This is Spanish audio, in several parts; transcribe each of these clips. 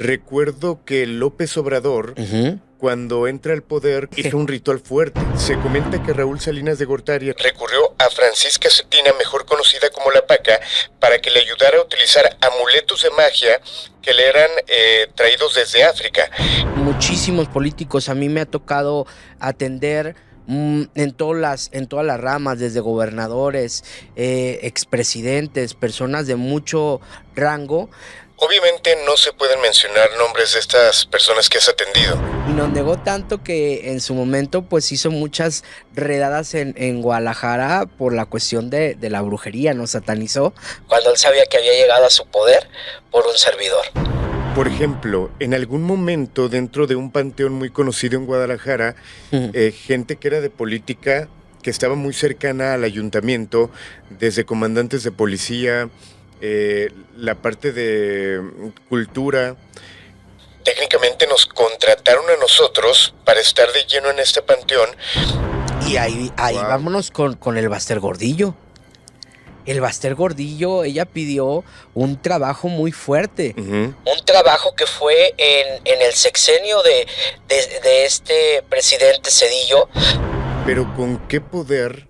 Recuerdo que López Obrador, Ujú. cuando entra al poder, hizo un ritual fuerte. Se comenta que Raúl Salinas de Gortari recurrió a Francisca Cetina, mejor conocida como La Paca, para que le ayudara a utilizar amuletos de magia que le eran traídos desde África. Muchísimos políticos, a mí me ha tocado atender en todas las ramas, desde gobernadores, expresidentes, personas de mucho rango. Obviamente no se pueden mencionar nombres de estas personas que has atendido. Y nos negó tanto que en su momento pues hizo muchas redadas en Guadalajara por la cuestión de la brujería, nos satanizó cuando él sabía que había llegado a su poder por un servidor. Por ejemplo, en algún momento dentro de un panteón muy conocido en Guadalajara, gente que era de política, que estaba muy cercana al ayuntamiento, desde comandantes de policía, la parte de cultura, técnicamente nos contrataron a nosotros para estar de lleno en este panteón. Y ahí Wow. vámonos con el Baster Gordillo. El Baster Gordillo, ella pidió un trabajo muy fuerte. Un trabajo que fue en el sexenio de este presidente Cedillo. Pero ¿con qué poder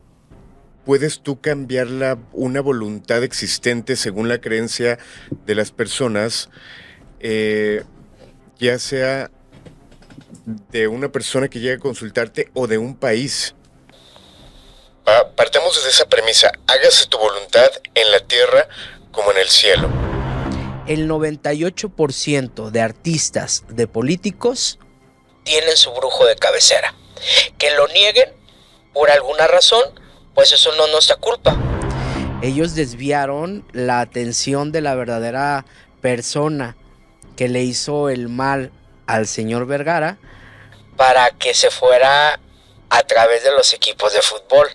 puedes tú cambiar una voluntad existente según la creencia de las personas, ya sea de una persona que llega a consultarte o de un país? Partamos desde esa premisa: hágase tu voluntad en la tierra como en el cielo. El 98% de artistas, de políticos, tienen su brujo de cabecera. Que lo nieguen por alguna razón, pues eso no es nuestra culpa. Ellos desviaron la atención de la verdadera persona que le hizo el mal al señor Vergara para que se fuera a través de los equipos de fútbol.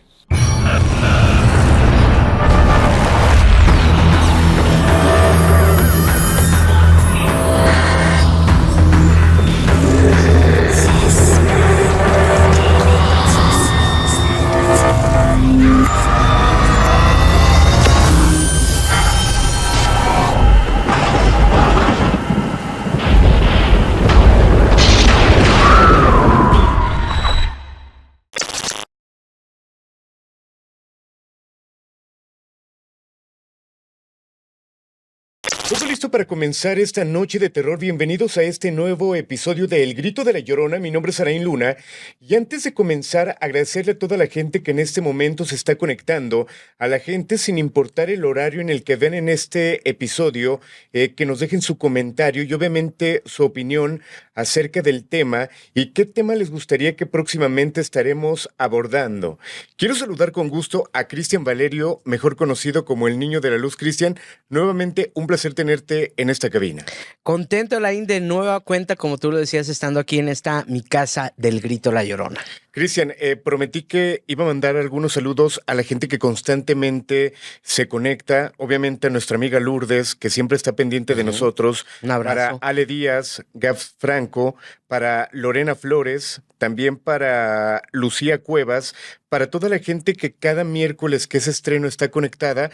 Todo listo para comenzar esta noche de terror. Bienvenidos a este nuevo episodio de El Grito de la Llorona. Mi nombre es Araín Luna. Y antes de comenzar, agradecerle a toda la gente que en este momento se está conectando, a la gente sin importar el horario en el que ven en este episodio, que nos dejen su comentario y obviamente su opinión acerca del tema y qué tema les gustaría que próximamente estaremos abordando. Quiero saludar con gusto a Cristian Valerio, mejor conocido como el Niño de la Luz. Cristian, nuevamente un placer tenerte en esta cabina. Contento, Laín, de nueva cuenta, como tú lo decías, estando aquí en mi casa del Grito La Llorona. Cristian, prometí que iba a mandar algunos saludos a la gente que constantemente se conecta, obviamente a nuestra amiga Lourdes, que siempre está pendiente de nosotros. Un abrazo. Para Ale Díaz, Gab Franco, para Lorena Flores, también para Lucía Cuevas, para toda la gente que cada miércoles que es estreno está conectada,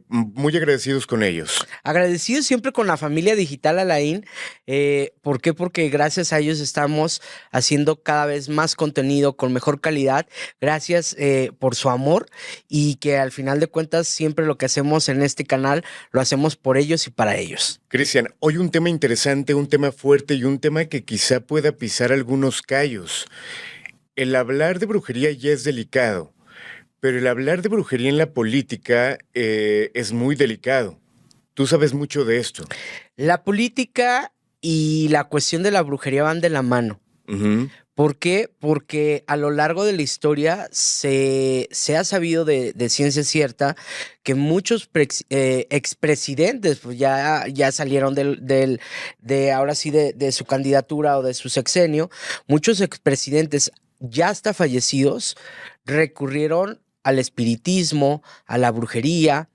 muy agradecidos con ellos. Agradecidos siempre con la familia digital, Alain. ¿Por qué? Porque gracias a ellos estamos haciendo cada vez más contenido con mejor calidad. Gracias por su amor y que al final de cuentas siempre lo que hacemos en este canal lo hacemos por ellos y para ellos. Cristian, hoy un tema interesante, un tema fuerte y un tema que quizá pueda pisar algunos callos. El hablar de brujería ya es delicado, pero el hablar de brujería en la política es muy delicado. Tú sabes mucho de esto. La política y la cuestión de la brujería van de la mano. ¿Por qué? Porque a lo largo de la historia se ha sabido de ciencia cierta que muchos expresidentes pues ya salieron ahora sí de su candidatura o de su sexenio. Muchos expresidentes ya hasta fallecidos recurrieron al espiritismo, a la brujería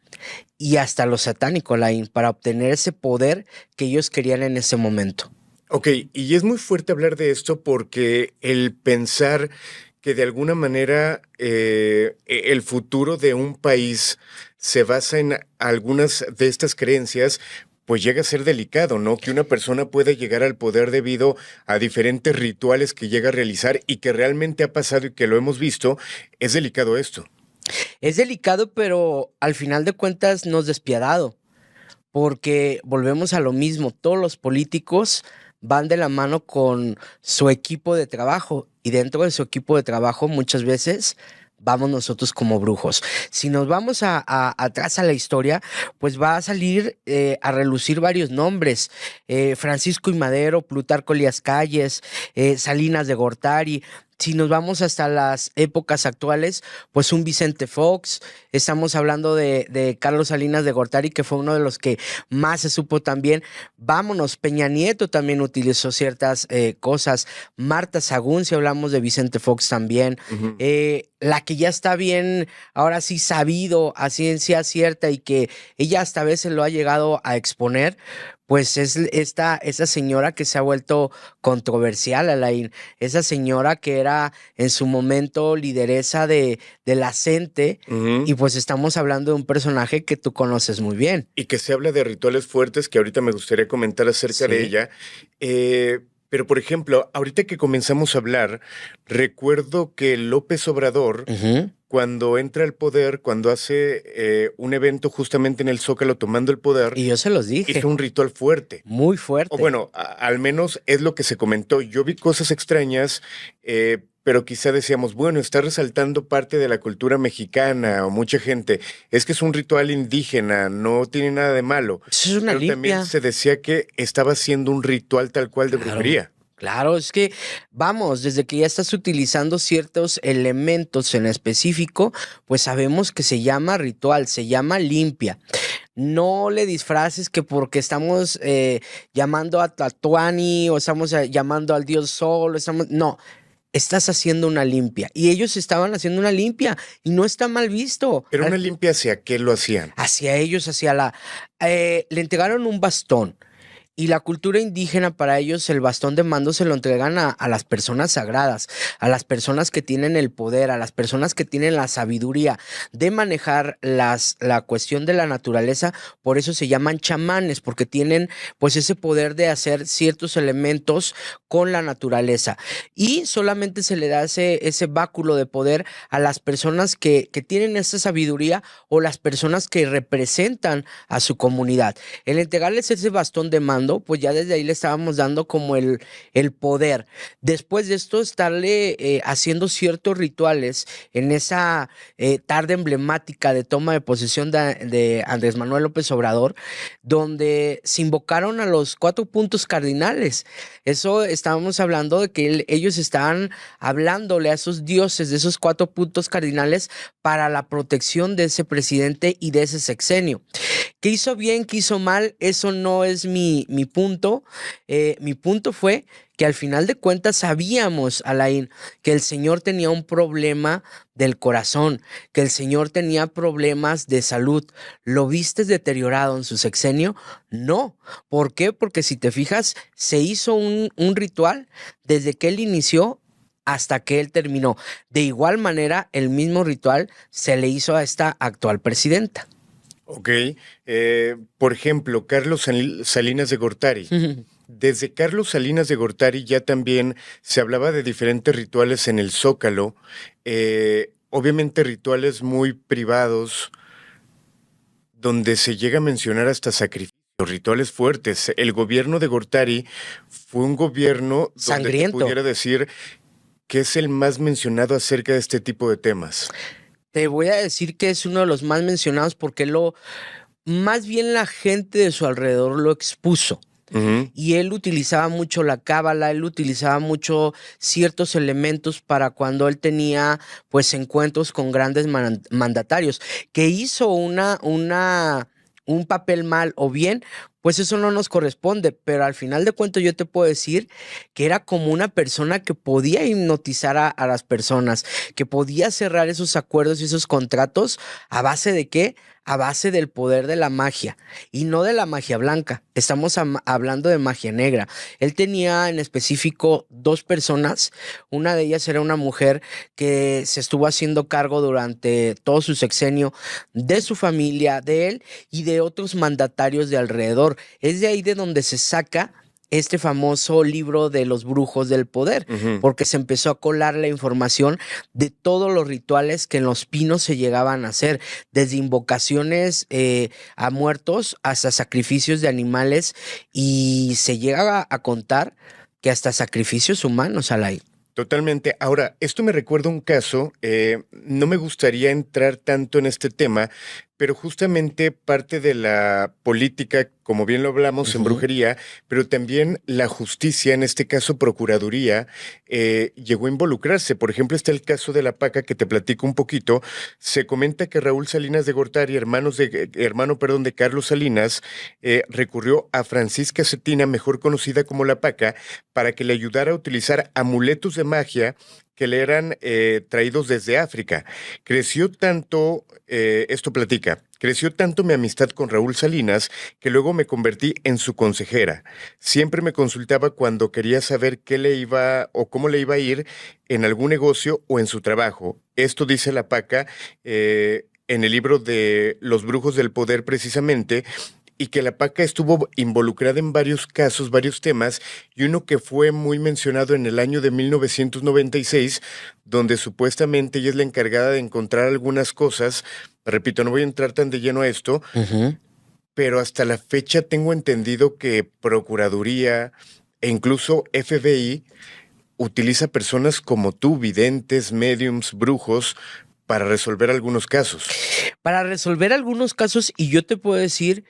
y hasta lo satánico, Laín, para obtener ese poder que ellos querían en ese momento. Ok, y es muy fuerte hablar de esto porque el pensar que de alguna manera el futuro de un país se basa en algunas de estas creencias, pues llega a ser delicado, ¿no? Que una persona pueda llegar al poder debido a diferentes rituales que llega a realizar y que realmente ha pasado y que lo hemos visto. Es delicado esto. Es delicado, pero al final de cuentas no es despiadado, porque volvemos a lo mismo. Todos los políticos van de la mano con su equipo de trabajo y dentro de su equipo de trabajo muchas veces vamos nosotros como brujos. Si nos vamos atrás a la historia, pues va a salir a relucir varios nombres. Francisco I. Madero, Plutarco Elías Calles, Salinas de Gortari. Si nos vamos hasta las épocas actuales, pues un Vicente Fox, estamos hablando de Carlos Salinas de Gortari, que fue uno de los que más se supo también. Vámonos, Peña Nieto también utilizó ciertas cosas. Marta Sagún, si hablamos de Vicente Fox también. Ujú. La que ya está bien, ahora sí sabido a ciencia cierta y que ella hasta a veces lo ha llegado a exponer, pues es esa señora que se ha vuelto controversial, Alain. Esa señora que era en su momento lideresa de la CENTE, Ujú. y pues estamos hablando de un personaje que tú conoces muy bien. Y que se habla de rituales fuertes que ahorita me gustaría comentar acerca de Sí. ella. Pero, por ejemplo, ahorita que comenzamos a hablar, recuerdo que López Obrador, Ujú. cuando entra al poder, cuando hace un evento justamente en el Zócalo tomando el poder, Y yo se los dije, hizo un ritual fuerte. muy O fuerte. bueno, al menos es lo que se comentó. Yo vi cosas extrañas, pero quizá decíamos, bueno, está resaltando parte de la cultura mexicana o mucha gente. Es que es un ritual indígena, no tiene nada de malo. Eso es una Pero también limpia. se decía que estaba haciendo un ritual tal cual de Claro. brujería. Claro, es que vamos, desde que ya estás utilizando ciertos elementos en específico, pues sabemos que se llama ritual, se llama limpia. No le disfraces que porque estamos llamando a Tlatuani o estamos llamando al dios Sol, no, estás haciendo una limpia. Y ellos estaban haciendo una limpia y no está mal visto. Pero una limpia hacia qué lo hacían. Hacia ellos, le entregaron un bastón. Y la cultura indígena, para ellos, el bastón de mando se lo entregan a las personas sagradas, a las personas que tienen el poder, a las personas que tienen la sabiduría de manejar la cuestión de la naturaleza. Por eso se llaman chamanes, porque tienen pues ese poder de hacer ciertos elementos con la naturaleza. Y solamente se le da ese báculo de poder a las personas que tienen esa sabiduría o las personas que representan a su comunidad. El entregarles ese bastón de mando, pues ya desde ahí le estábamos dando como el poder. Después de esto, estarle haciendo ciertos rituales en esa tarde emblemática de toma de posesión de Andrés Manuel López Obrador, donde se invocaron a los 4 puntos cardinales. Eso estábamos hablando de que ellos estaban hablándole a esos dioses de esos 4 puntos cardinales para la protección de ese presidente y de ese sexenio. ¿Qué hizo bien, qué hizo mal? Eso no es mi punto. Mi punto fue que al final de cuentas sabíamos, Alain, que el señor tenía un problema del corazón, que el señor tenía problemas de salud. ¿Lo viste deteriorado en su sexenio? No. ¿Por qué? Porque si te fijas, se hizo un ritual desde que él inició hasta que él terminó. De igual manera, el mismo ritual se le hizo a esta actual presidenta. Ok. Por ejemplo, Carlos Salinas de Gortari. Desde Carlos Salinas de Gortari ya también se hablaba de diferentes rituales en el Zócalo, obviamente rituales muy privados, donde se llega a mencionar hasta sacrificios, rituales fuertes. El gobierno de Gortari fue un gobierno donde te Sangriento. pudiera decir que es el más mencionado acerca de este tipo de temas. Te voy a decir que es uno de los más mencionados porque más bien la gente de su alrededor lo expuso. Ujú. Y él utilizaba mucho la cábala, él utilizaba mucho ciertos elementos para cuando él tenía pues encuentros con grandes mandatarios, que hizo un papel mal o bien, pues eso no nos corresponde, pero al final de cuentas yo te puedo decir que era como una persona que podía hipnotizar a las personas, que podía cerrar esos acuerdos y esos contratos a base de ¿qué? a base del poder de la magia, y no de la magia blanca. Estamos hablando de magia negra. Él tenía en específico 2 personas. Una de ellas era una mujer que se estuvo haciendo cargo durante todo su sexenio de su familia, de él y de otros mandatarios de alrededor. Es de ahí de donde se saca este famoso libro de los brujos del poder, porque se empezó a colar la información de todos los rituales que en Los Pinos se llegaban a hacer, desde invocaciones a muertos hasta sacrificios de animales, y se llega a contar que hasta sacrificios humanos, Alain. Totalmente. Ahora, esto me recuerda un caso, no me gustaría entrar tanto en este tema, pero justamente parte de la política, como bien lo hablamos en brujería, pero también la justicia, en este caso Procuraduría, llegó a involucrarse. Por ejemplo, está el caso de la Paca, que te platico un poquito. Se comenta que Raúl Salinas de Gortari, hermano de Carlos Salinas, recurrió a Francisca Cetina, mejor conocida como la Paca, para que le ayudara a utilizar amuletos de magia que le eran traídos desde África. Creció tanto, esto platica, creció tanto mi amistad con Raúl Salinas que luego me convertí en su consejera. Siempre me consultaba cuando quería saber qué le iba o cómo le iba a ir en algún negocio o en su trabajo. Esto dice la Paca en el libro de Los Brujos del Poder, precisamente, y que la Paca estuvo involucrada en varios casos, varios temas, y uno que fue muy mencionado en el año de 1996, donde supuestamente ella es la encargada de encontrar algunas cosas. Repito, no voy a entrar tan de lleno a esto, pero hasta la fecha tengo entendido que Procuraduría e incluso FBI utiliza personas como tú, videntes, médiums, brujos, para resolver algunos casos. Para resolver algunos casos, y yo te puedo decir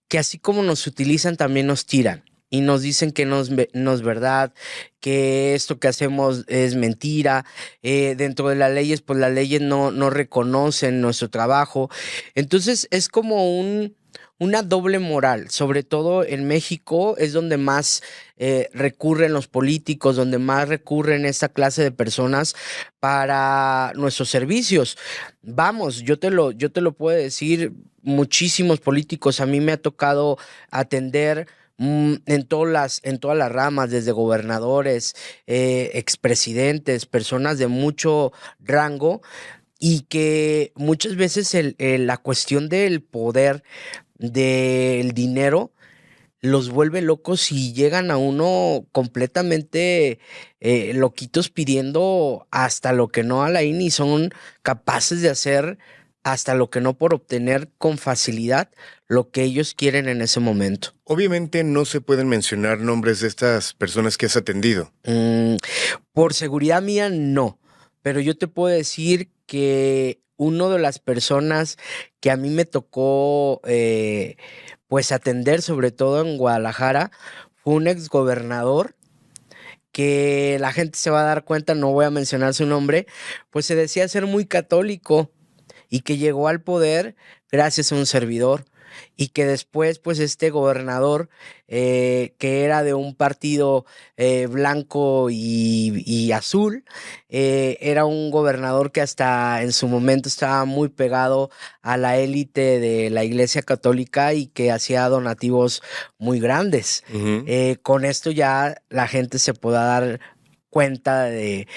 que así como nos utilizan, también nos tiran y nos dicen que no es verdad, que esto que hacemos es mentira. Dentro de las leyes, pues las leyes no reconocen nuestro trabajo. Entonces es como una doble moral. Sobre todo en México es donde más recurren los políticos, donde más recurren esta clase de personas para nuestros servicios. Vamos, yo te lo puedo decir, muchísimos políticos. A mí me ha tocado atender en todas las ramas, desde gobernadores, expresidentes, personas de mucho rango, y que muchas veces la cuestión del poder, del dinero, los vuelve locos y llegan a uno completamente loquitos, pidiendo hasta lo que no, Alain, y son capaces de hacer hasta lo que no, por obtener con facilidad lo que ellos quieren en ese momento. Obviamente no se pueden mencionar nombres de estas personas que has atendido. Por seguridad mía, no. Pero yo te puedo decir que una de las personas que a mí me tocó pues atender, sobre todo en Guadalajara, fue un exgobernador que la gente se va a dar cuenta, no voy a mencionar su nombre, pues se decía ser muy católico y que llegó al poder gracias a un servidor. Y que después, pues, este gobernador, que era de un partido blanco y azul, era un gobernador que hasta en su momento estaba muy pegado a la élite de la Iglesia Católica y que hacía donativos muy grandes. Con esto ya la gente se pueda dar cuenta de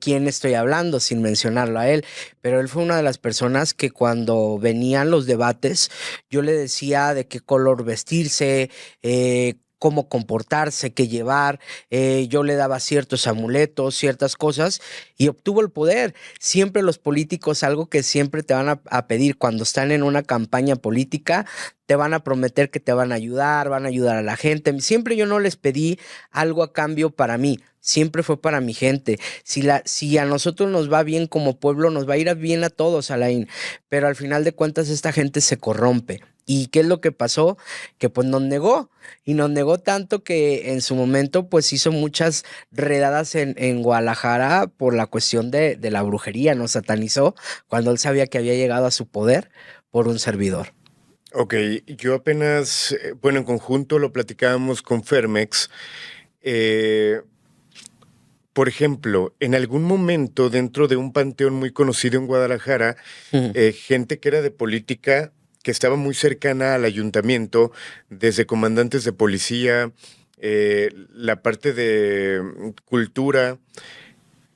quién estoy hablando, sin mencionarlo a él. Pero él fue una de las personas que cuando venían los debates, yo le decía de qué color vestirse, cómo comportarse, qué llevar. Yo le daba ciertos amuletos, ciertas cosas, y obtuvo el poder. Siempre los políticos, algo que siempre te van a pedir cuando están en una campaña política, te van a prometer que te van a ayudar a la gente. Siempre yo no les pedí algo a cambio para mí, siempre fue para mi gente. Si a nosotros nos va bien como pueblo, nos va a ir bien a todos, Alain. Pero al final de cuentas esta gente se corrompe. ¿Y qué es lo que pasó? Que pues nos negó, y nos negó tanto que en su momento pues hizo muchas redadas en Guadalajara por la cuestión de la brujería. Nos satanizó cuando él sabía que había llegado a su poder por un servidor. Ok, yo apenas, bueno, en conjunto lo platicábamos con Fermex, por ejemplo, en algún momento dentro de un panteón muy conocido en Guadalajara, gente que era de política, que estaba muy cercana al ayuntamiento, desde comandantes de policía, la parte de cultura,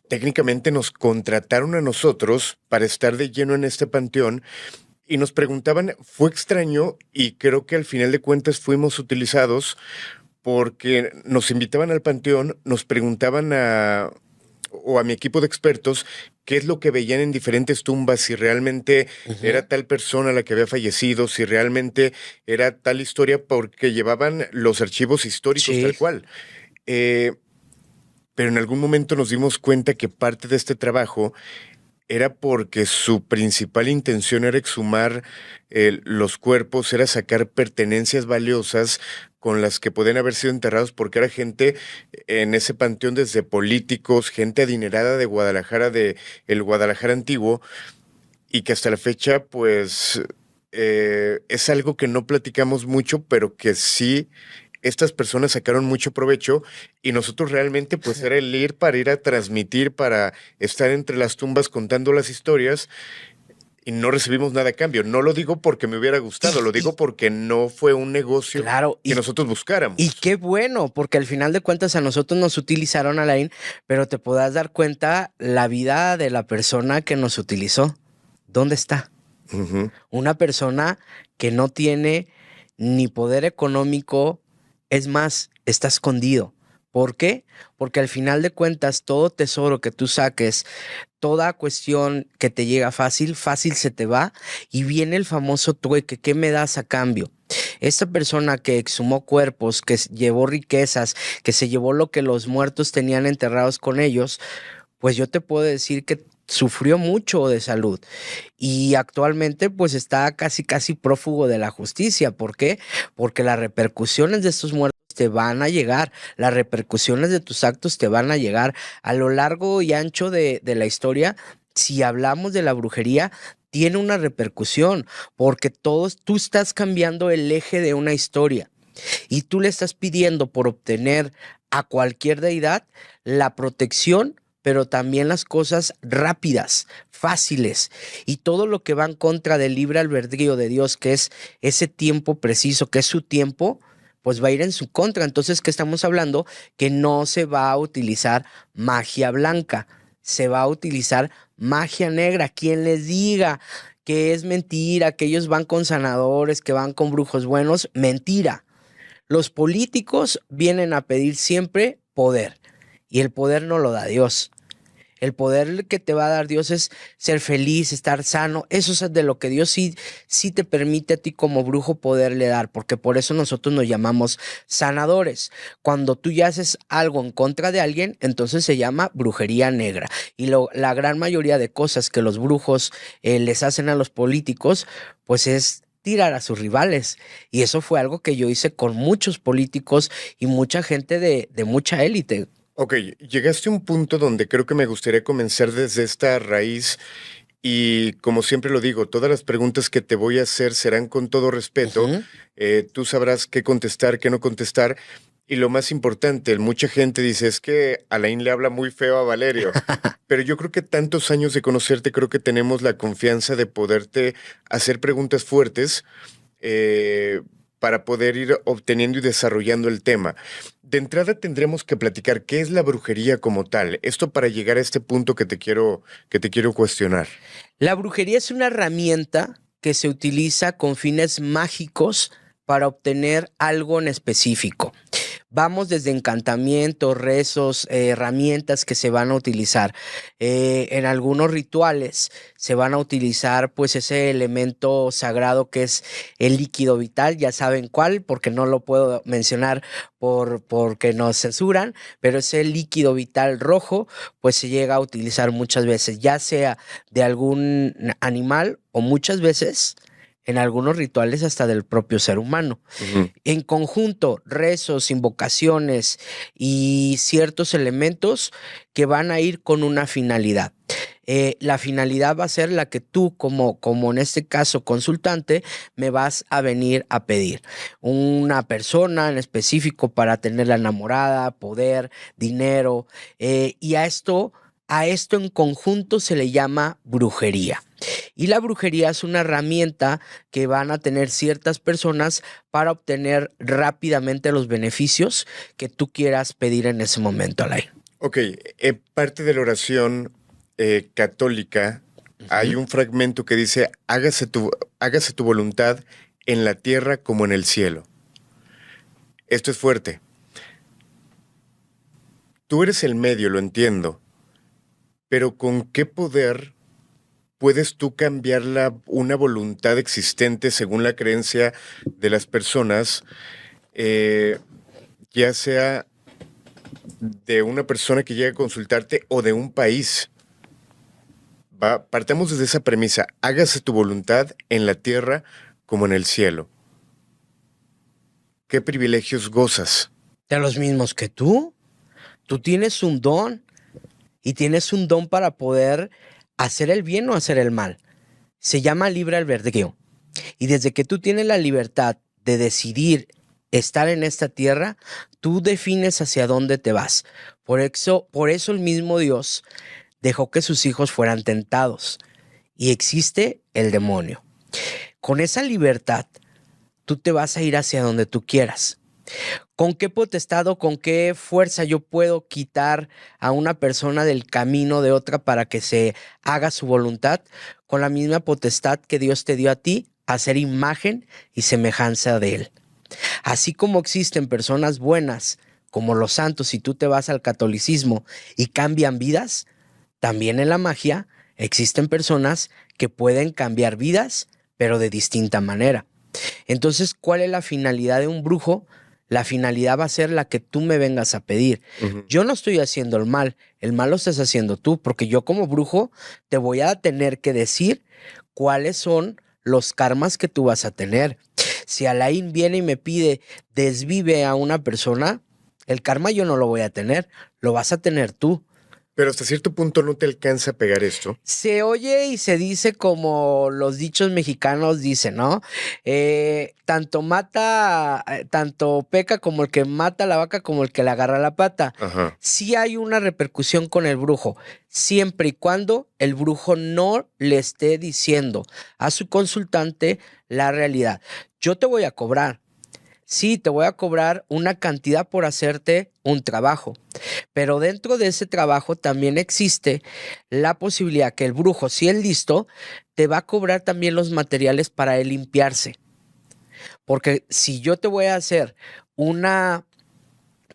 técnicamente nos contrataron a nosotros para estar de lleno en este panteón y nos preguntaban, fue extraño y creo que al final de cuentas fuimos utilizados porque nos invitaban al panteón, nos preguntaban o a mi equipo de expertos qué es lo que veían en diferentes tumbas, si realmente era tal persona la que había fallecido, si realmente era tal historia, porque llevaban los archivos históricos tal cual. Pero en algún momento nos dimos cuenta que parte de este trabajo era porque su principal intención era exhumar los cuerpos, era sacar pertenencias valiosas con las que podían haber sido enterrados, porque era gente en ese panteón, desde políticos, gente adinerada de Guadalajara, de el Guadalajara antiguo, y que hasta la fecha, pues, es algo que no platicamos mucho, pero que sí estas personas sacaron mucho provecho y nosotros realmente pues era el ir para ir a transmitir, para estar entre las tumbas contando las historias y no recibimos nada a cambio. No lo digo porque me hubiera gustado, lo digo porque no fue un negocio que nosotros buscáramos. Y qué bueno, porque al final de cuentas a nosotros nos utilizaron, Alain, pero te podrás dar cuenta la vida de la persona que nos utilizó. ¿Dónde está? Una persona que no tiene ni poder económico, es más, está escondido. ¿Por qué? Porque al final de cuentas, todo tesoro que tú saques, toda cuestión que te llega fácil, fácil se te va y viene el famoso trueque. ¿Qué me das a cambio? Esta persona que exhumó cuerpos, que llevó riquezas, que se llevó lo que los muertos tenían enterrados con ellos, pues yo te puedo decir que sufrió mucho de salud y actualmente pues está casi prófugo de la justicia. ¿Por qué? Porque las repercusiones de estos muertos te van a llegar, las repercusiones de tus actos te van a llegar a lo largo y ancho de la historia. Si hablamos de la brujería, tiene una repercusión porque tú estás cambiando el eje de una historia y tú le estás pidiendo por obtener a cualquier deidad la protección, pero también las cosas rápidas, fáciles, y todo lo que va en contra del libre albedrío de Dios, que es ese tiempo preciso, que es su tiempo, pues va a ir en su contra. Entonces, ¿qué estamos hablando? Que no se va a utilizar magia blanca, se va a utilizar magia negra. Quien les diga que es mentira, que ellos van con sanadores, que van con brujos buenos, mentira. Los políticos vienen a pedir siempre poder, y el poder no lo da Dios. El poder que te va a dar Dios es ser feliz, estar sano. Eso es de lo que Dios sí te permite a ti como brujo poderle dar, porque por eso nosotros nos llamamos sanadores. Cuando tú ya haces algo en contra de alguien, entonces se llama brujería negra. Y la gran mayoría de cosas que los brujos les hacen a los políticos, pues es tirar a sus rivales. Y eso fue algo que yo hice con muchos políticos y mucha gente de mucha élite. Ok, llegaste a un punto donde creo que me gustaría comenzar desde esta raíz y como siempre lo digo, todas las preguntas que te voy a hacer serán con todo respeto. Tú sabrás qué contestar, qué no contestar. Y lo más importante, mucha gente dice, es que Alain le habla muy feo a Valerio. Pero yo creo que tantos años de conocerte, creo que tenemos la confianza de poderte hacer preguntas fuertes para poder ir obteniendo y desarrollando el tema. De entrada tendremos que platicar qué es la brujería como tal. Esto para llegar a este punto que te quiero cuestionar. La brujería es una herramienta que se utiliza con fines mágicos para obtener algo en específico. Vamos desde encantamientos, rezos, herramientas que se van a utilizar. En algunos rituales se van a utilizar pues ese elemento sagrado que es el líquido vital, ya saben cuál, porque no lo puedo mencionar porque nos censuran, pero ese líquido vital rojo pues se llega a utilizar muchas veces, ya sea de algún animal o muchas veces en algunos rituales hasta del propio ser humano. En conjunto, rezos, invocaciones y ciertos elementos que van a ir con una finalidad. La finalidad va a ser la que tú, como en este caso consultante, me vas a venir a pedir. Una persona en específico para tenerla enamorada, poder, dinero, y a esto en conjunto se le llama brujería. Y la brujería es una herramienta que van a tener ciertas personas para obtener rápidamente los beneficios que tú quieras pedir en ese momento, Alain. Ok, parte de la oración católica hay un fragmento que dice, hágase tu voluntad en la tierra como en el cielo. Esto es fuerte. Tú eres el medio, lo entiendo, pero ¿con qué poder puedes tú cambiar una voluntad existente según la creencia de las personas, ya sea de una persona que llega a consultarte o de un país? Partamos desde esa premisa, hágase tu voluntad en la tierra como en el cielo. ¿Qué privilegios gozas? De los mismos que tú. Tú tienes un don y tienes un don para poder hacer el bien o hacer el mal. Se llama libre albedrío. Y desde que tú tienes la libertad de decidir estar en esta tierra, tú defines hacia dónde te vas. Por eso el mismo Dios dejó que sus hijos fueran tentados. Y existe el demonio. Con esa libertad, tú te vas a ir hacia donde tú quieras. ¿Con qué potestad o con qué fuerza yo puedo quitar a una persona del camino de otra para que se haga su voluntad? Con la misma potestad que Dios te dio a ti, hacer imagen y semejanza de Él. Así como existen personas buenas, como los santos, si tú te vas al catolicismo y cambian vidas, también en la magia existen personas que pueden cambiar vidas, pero de distinta manera. Entonces, ¿cuál es la finalidad de un brujo? La finalidad va a ser la que tú me vengas a pedir. Yo no estoy haciendo el mal lo estás haciendo tú, porque yo como brujo te voy a tener que decir cuáles son los karmas que tú vas a tener. Si Alain viene y me pide desvive a una persona, el karma yo no lo voy a tener, lo vas a tener tú. Pero hasta cierto punto no te alcanza a pegar esto. Se oye y se dice como los dichos mexicanos dicen, ¿no? Tanto peca como el que mata a la vaca como el que le agarra la pata. Ajá. Sí hay una repercusión con el brujo, siempre y cuando el brujo no le esté diciendo a su consultante la realidad. Yo te voy a cobrar. Sí, te voy a cobrar una cantidad por hacerte un trabajo, pero dentro de ese trabajo también existe la posibilidad que el brujo, si es listo, te va a cobrar también los materiales para él limpiarse. Porque si yo te voy a hacer una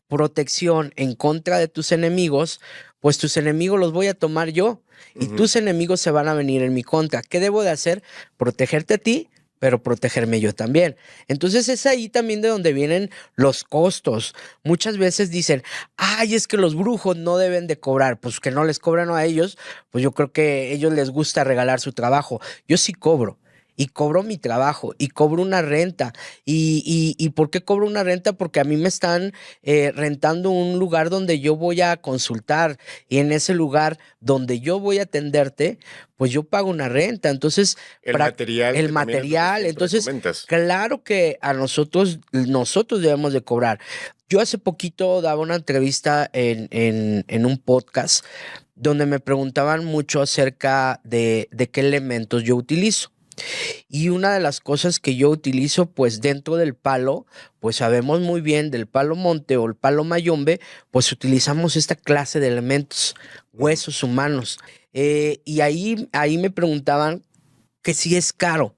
protección en contra de tus enemigos, pues tus enemigos los voy a tomar yo y tus enemigos se van a venir en mi contra. ¿Qué debo de hacer? Protegerte a ti, pero protegerme yo también. Entonces es ahí también de donde vienen los costos. Muchas veces dicen, ay, es que los brujos no deben de cobrar. Pues que no les cobran a ellos, pues yo creo que a ellos les gusta regalar su trabajo. Yo sí cobro. Y cobro mi trabajo, y cobro una renta. ¿Y por qué cobro una renta? Porque a mí me están rentando un lugar donde yo voy a consultar, y en ese lugar donde yo voy a atenderte, pues yo pago una renta. Entonces, el material, entonces, claro que a nosotros debemos de cobrar. Yo hace poquito daba una entrevista en un podcast donde me preguntaban mucho acerca de qué elementos yo utilizo. Y una de las cosas que yo utilizo, pues dentro del palo, pues sabemos muy bien del palo monte o el palo mayombe, pues utilizamos esta clase de elementos, huesos humanos. Y ahí me preguntaban que si es caro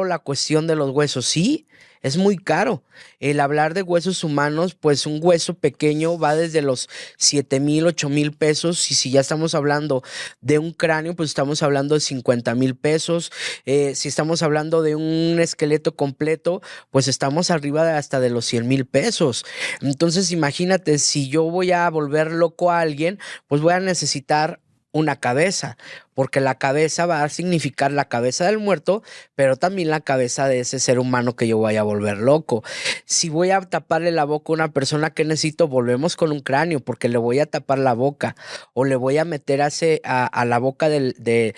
la cuestión de los huesos. Sí, es muy caro. El hablar de huesos humanos, pues un hueso pequeño va desde los 7,000, 8,000 pesos. Y si ya estamos hablando de un cráneo, pues estamos hablando de 50,000 pesos. Si estamos hablando de un esqueleto completo, pues estamos arriba hasta de los 100,000 pesos. Entonces, imagínate, si yo voy a volver loco a alguien, pues voy a necesitar una cabeza, porque la cabeza va a significar la cabeza del muerto, pero también la cabeza de ese ser humano que yo vaya a volver loco. Si voy a taparle la boca a una persona que necesito, volvemos con un cráneo, porque le voy a tapar la boca, o le voy a meter a la boca del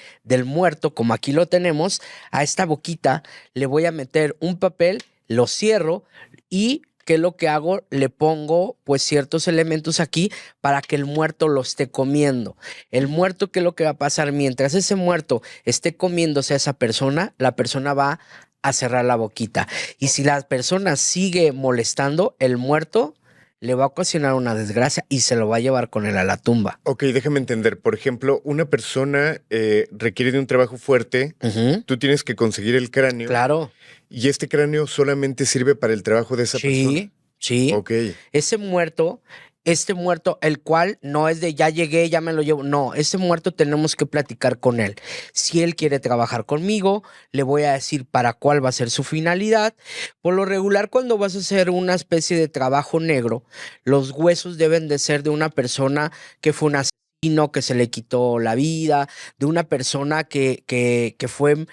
muerto, como aquí lo tenemos, a esta boquita, le voy a meter un papel, lo cierro y ¿qué es lo que hago? Le pongo pues ciertos elementos aquí para que el muerto lo esté comiendo. El muerto, ¿qué es lo que va a pasar? Mientras ese muerto esté comiéndose a esa persona, la persona va a cerrar la boquita. Y si la persona sigue molestando, el muerto le va a ocasionar una desgracia y se lo va a llevar con él a la tumba. Ok, déjame entender. Por ejemplo, una persona requiere de un trabajo fuerte. Tú tienes que conseguir el cráneo. Claro. Y este cráneo solamente sirve para el trabajo de esa persona. Sí. Ok. Este muerto, el cual no es de ya llegué, ya me lo llevo. No, este muerto tenemos que platicar con él. Si él quiere trabajar conmigo, le voy a decir para cuál va a ser su finalidad. Por lo regular, cuando vas a hacer una especie de trabajo negro, los huesos deben de ser de una persona que fue un asesino, que se le quitó la vida, de una persona que fue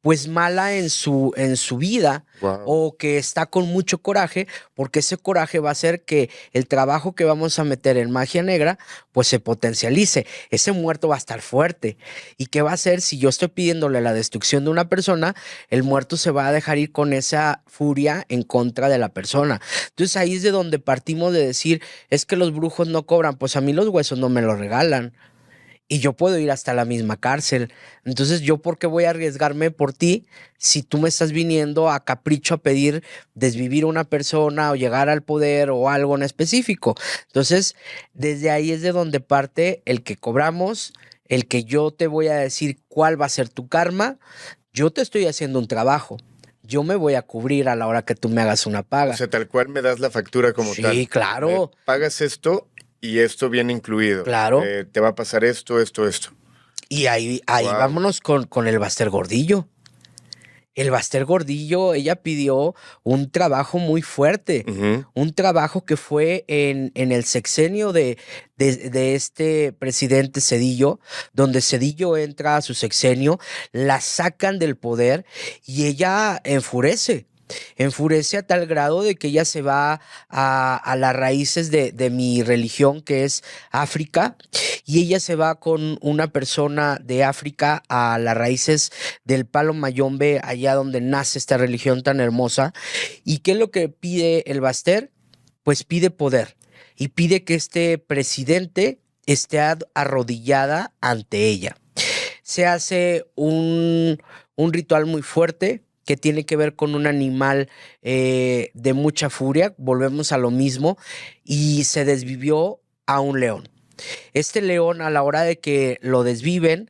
pues mala en su vida. Wow. O que está con mucho coraje, porque ese coraje va a hacer que el trabajo que vamos a meter en magia negra pues se potencialice. Ese muerto va a estar fuerte. ¿Y qué va a hacer si yo estoy pidiéndole la destrucción de una persona? El muerto se va a dejar ir con esa furia en contra de la persona. Entonces ahí es de donde partimos de decir, es que los brujos no cobran. Pues a mí los huesos no me los regalan. Y yo puedo ir hasta la misma cárcel. Entonces, ¿yo por qué voy a arriesgarme por ti si tú me estás viniendo a capricho a pedir desvivir a una persona o llegar al poder o algo en específico? Entonces, desde ahí es de donde parte el que cobramos, el que yo te voy a decir cuál va a ser tu karma. Yo te estoy haciendo un trabajo. Yo me voy a cubrir a la hora que tú me hagas una paga. O sea, tal cual me das la factura como tal. Sí, claro. Me pagas esto y esto viene incluido. Claro. Te va a pasar esto. Y ahí wow. Vámonos con el Baster Gordillo. El Baster Gordillo, ella pidió un trabajo muy fuerte, un trabajo que fue en el sexenio de este presidente Zedillo, donde Zedillo entra a su sexenio, la sacan del poder y ella enfurece a tal grado de que ella se va a las raíces de mi religión, que es África, y ella se va con una persona de África a las raíces del Palo Mayombe, allá donde nace esta religión tan hermosa. ¿Y qué es lo que pide el Baster? Pues pide poder y pide que este presidente esté arrodillada ante ella. Se hace un ritual muy fuerte que tiene que ver con un animal de mucha furia, volvemos a lo mismo, y se desvivió a un león. Este león, a la hora de que lo desviven,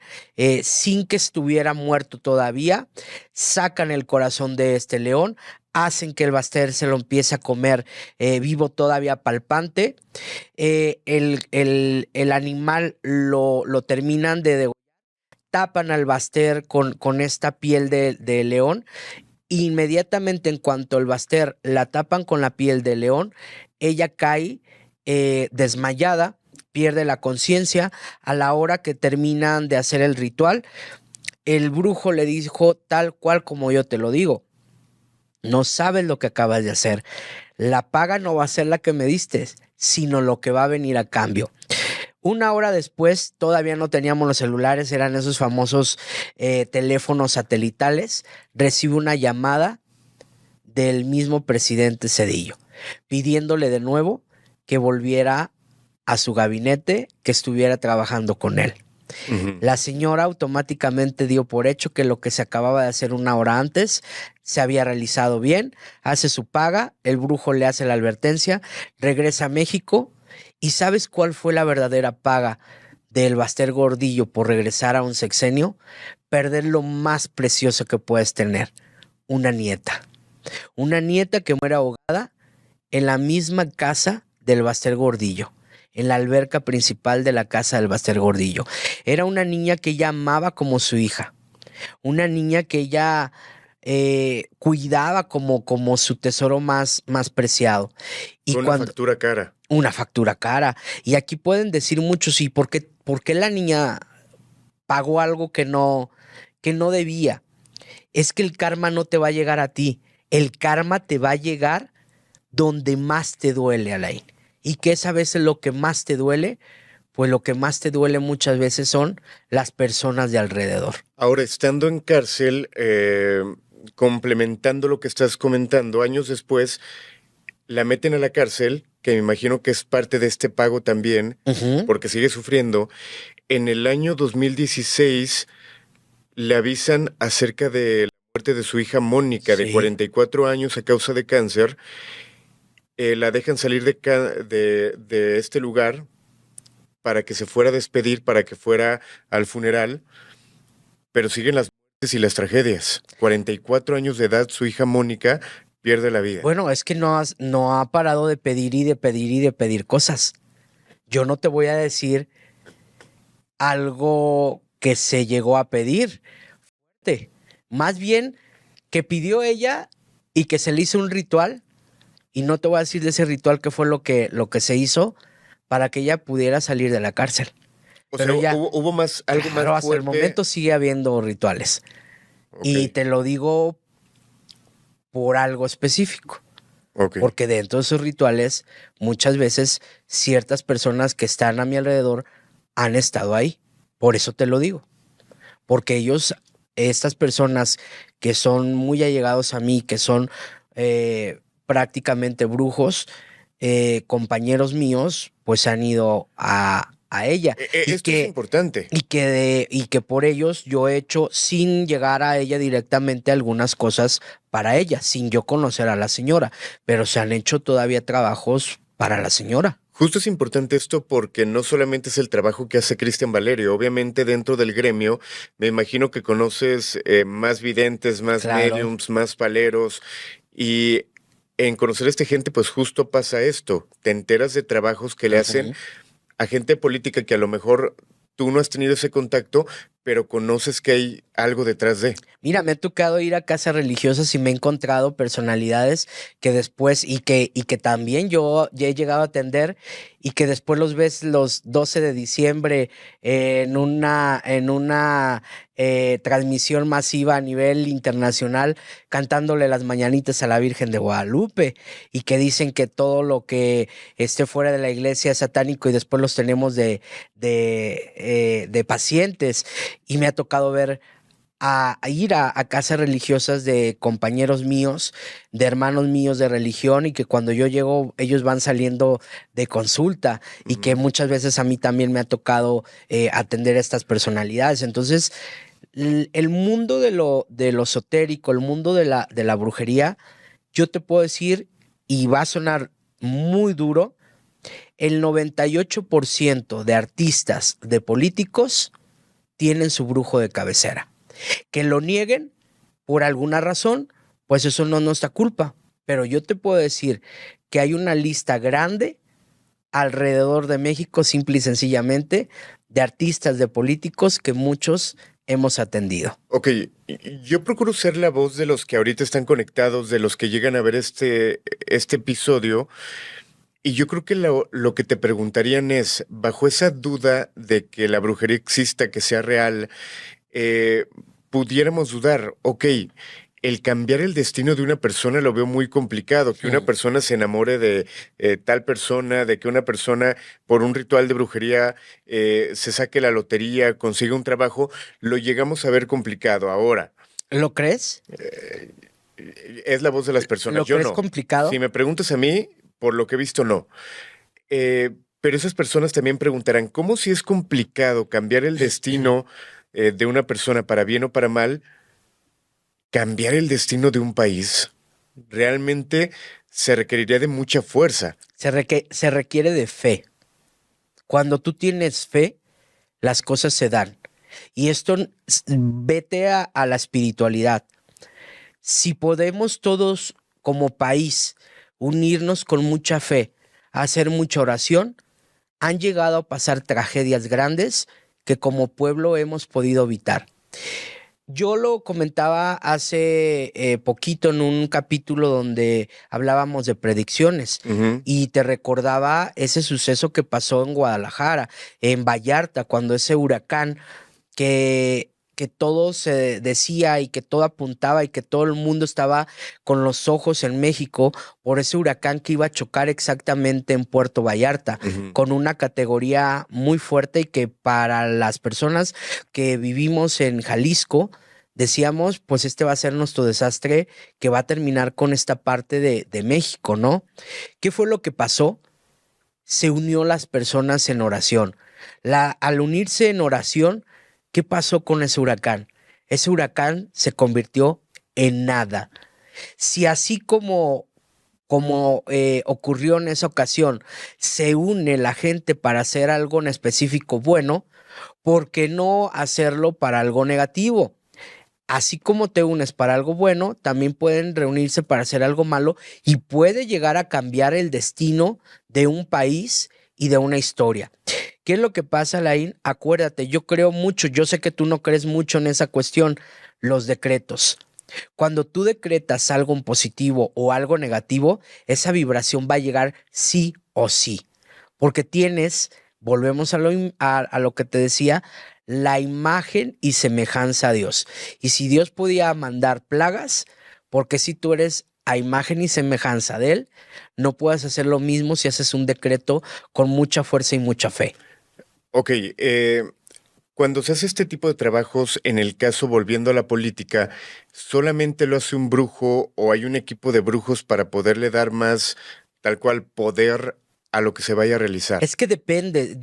sin que estuviera muerto todavía, sacan el corazón de este león, hacen que el Baster se lo empiece a comer vivo todavía palpante. El animal lo terminan de degollar, tapan al Baster con esta piel de león. Inmediatamente en cuanto el Baster la tapan con la piel de león, ella cae desmayada, pierde la conciencia. A la hora que terminan de hacer el ritual, el brujo le dijo tal cual como yo te lo digo: no sabes lo que acabas de hacer. La paga no va a ser la que me diste, sino lo que va a venir a cambio. Una hora después, todavía no teníamos los celulares, eran esos famosos teléfonos satelitales. Recibe una llamada del mismo presidente Zedillo, pidiéndole de nuevo que volviera a su gabinete, que estuviera trabajando con él. La señora automáticamente dio por hecho que lo que se acababa de hacer una hora antes se había realizado bien, hace su paga, el brujo le hace la advertencia, regresa a México. ¿Y sabes cuál fue la verdadera paga del Baster Gordillo por regresar a un sexenio? Perder lo más precioso que puedes tener: una nieta. Una nieta que muere ahogada en la misma casa del Baster Gordillo, en la alberca principal de la casa del Baster Gordillo. Era una niña que ella amaba como su hija, una niña que ella cuidaba como su tesoro más preciado. Y una factura cara. Una factura cara. Y aquí pueden decir muchos, ¿y por qué la niña pagó algo que no debía. Es que el karma no te va a llegar a ti. El karma te va a llegar donde más te duele, Alain. ¿Y qué es a veces lo que más te duele? Pues lo que más te duele muchas veces son las personas de alrededor. Ahora, estando en cárcel, complementando lo que estás comentando, años después la meten a la cárcel, que me imagino que es parte de este pago también, porque sigue sufriendo. En el año 2016 le avisan acerca de la muerte de su hija Mónica, de 44 años, a causa de cáncer. La dejan salir de este lugar para que se fuera a despedir, para que fuera al funeral, pero siguen las muertes y las tragedias. 44 años de edad, su hija Mónica pierde la vida. Bueno, es que no ha parado de pedir y de pedir y de pedir cosas. Yo no te voy a decir algo que se llegó a pedir. Más bien que pidió ella y que se le hizo un ritual, y no te voy a decir de ese ritual qué fue lo que se hizo para que ella pudiera salir de la cárcel. O sea, ya, hubo más, algo más fuerte. Hasta el momento sigue habiendo rituales. Okay. Y te lo digo por algo específico. Okay. Porque dentro de esos rituales, muchas veces ciertas personas que están a mi alrededor han estado ahí. Por eso te lo digo. Porque estas personas que son muy allegados a mí, que son prácticamente brujos, compañeros míos, pues han ido a ella. Esto es importante. Y que por ellos yo he hecho, sin llegar a ella directamente, algunas cosas para ella, sin yo conocer a la señora, pero se han hecho todavía trabajos para la señora. Justo es importante esto porque no solamente es el trabajo que hace Cristian Valerio, obviamente dentro del gremio, me imagino que conoces más videntes, más mediums, más paleros, y en conocer a esta gente, pues justo pasa esto, te enteras de trabajos que le hacen a gente política que a lo mejor tú no has tenido ese contacto, pero conoces que hay algo detrás de. Mira, me ha tocado ir a casas religiosas y me he encontrado personalidades que después, y que también yo ya he llegado a atender, y que después los ves los 12 de diciembre en una transmisión masiva a nivel internacional, cantándole las mañanitas a la Virgen de Guadalupe, y que dicen que todo lo que esté fuera de la iglesia es satánico, y después los tenemos de pacientes. Y me ha tocado ver a ir a casas religiosas de compañeros míos, de hermanos míos de religión, y que cuando yo llego ellos van saliendo de consulta, y que muchas veces a mí también me ha tocado atender a estas personalidades. Entonces, el mundo de lo esotérico, el mundo de la brujería, yo te puedo decir, y va a sonar muy duro, el 98% de artistas, de políticos, tienen su brujo de cabecera. Que lo nieguen por alguna razón, pues eso no es nuestra culpa. Pero yo te puedo decir que hay una lista grande alrededor de México, simple y sencillamente, de artistas, de políticos que muchos hemos atendido. Ok, yo procuro ser la voz de los que ahorita están conectados, de los que llegan a ver este episodio. Y yo creo que lo que te preguntarían es, bajo esa duda de que la brujería exista, que sea real, pudiéramos dudar, ok, el cambiar el destino de una persona lo veo muy complicado, que una persona se enamore de tal persona, de que una persona por un ritual de brujería se saque la lotería, consiga un trabajo, lo llegamos a ver complicado. Ahora, ¿lo crees? Es la voz de las personas. ¿Lo crees complicado? Si me preguntas a mí, por lo que he visto, no. Pero esas personas también preguntarán, ¿cómo si es complicado cambiar el destino de una persona para bien o para mal? Cambiar el destino de un país realmente se requeriría de mucha fuerza. Se requiere de fe. Cuando tú tienes fe, las cosas se dan. Y esto, vete a la espiritualidad. Si podemos todos como país unirnos con mucha fe, hacer mucha oración, han llegado a pasar tragedias grandes que como pueblo hemos podido evitar. Yo lo comentaba hace poquito en un capítulo donde hablábamos de predicciones, y te recordaba ese suceso que pasó en Guadalajara, en Vallarta, cuando ese huracán que todo se decía y que todo apuntaba y que todo el mundo estaba con los ojos en México por ese huracán que iba a chocar exactamente en Puerto Vallarta, con una categoría muy fuerte y que para las personas que vivimos en Jalisco, decíamos, pues este va a ser nuestro desastre que va a terminar con esta parte de México, ¿no? ¿Qué fue lo que pasó? Se unió las personas en oración. Al unirse en oración, ¿qué pasó con ese huracán? Ese huracán se convirtió en nada. Si así como ocurrió en esa ocasión, se une la gente para hacer algo en específico bueno, ¿por qué no hacerlo para algo negativo? Así como te unes para algo bueno, también pueden reunirse para hacer algo malo y puede llegar a cambiar el destino de un país y de una historia. ¿Qué es lo que pasa, Laín? Acuérdate, yo creo mucho, yo sé que tú no crees mucho en esa cuestión, los decretos. Cuando tú decretas algo en positivo o algo negativo, esa vibración va a llegar sí o sí, porque tienes, volvemos a lo que te decía, la imagen y semejanza a Dios. Y si Dios podía mandar plagas, porque si tú eres a imagen y semejanza de Él, no puedes hacer lo mismo si haces un decreto con mucha fuerza y mucha fe. Ok, cuando se hace este tipo de trabajos, en el caso volviendo a la política, ¿solamente lo hace un brujo o hay un equipo de brujos para poderle dar más, tal cual, poder a lo que se vaya a realizar? Es que depende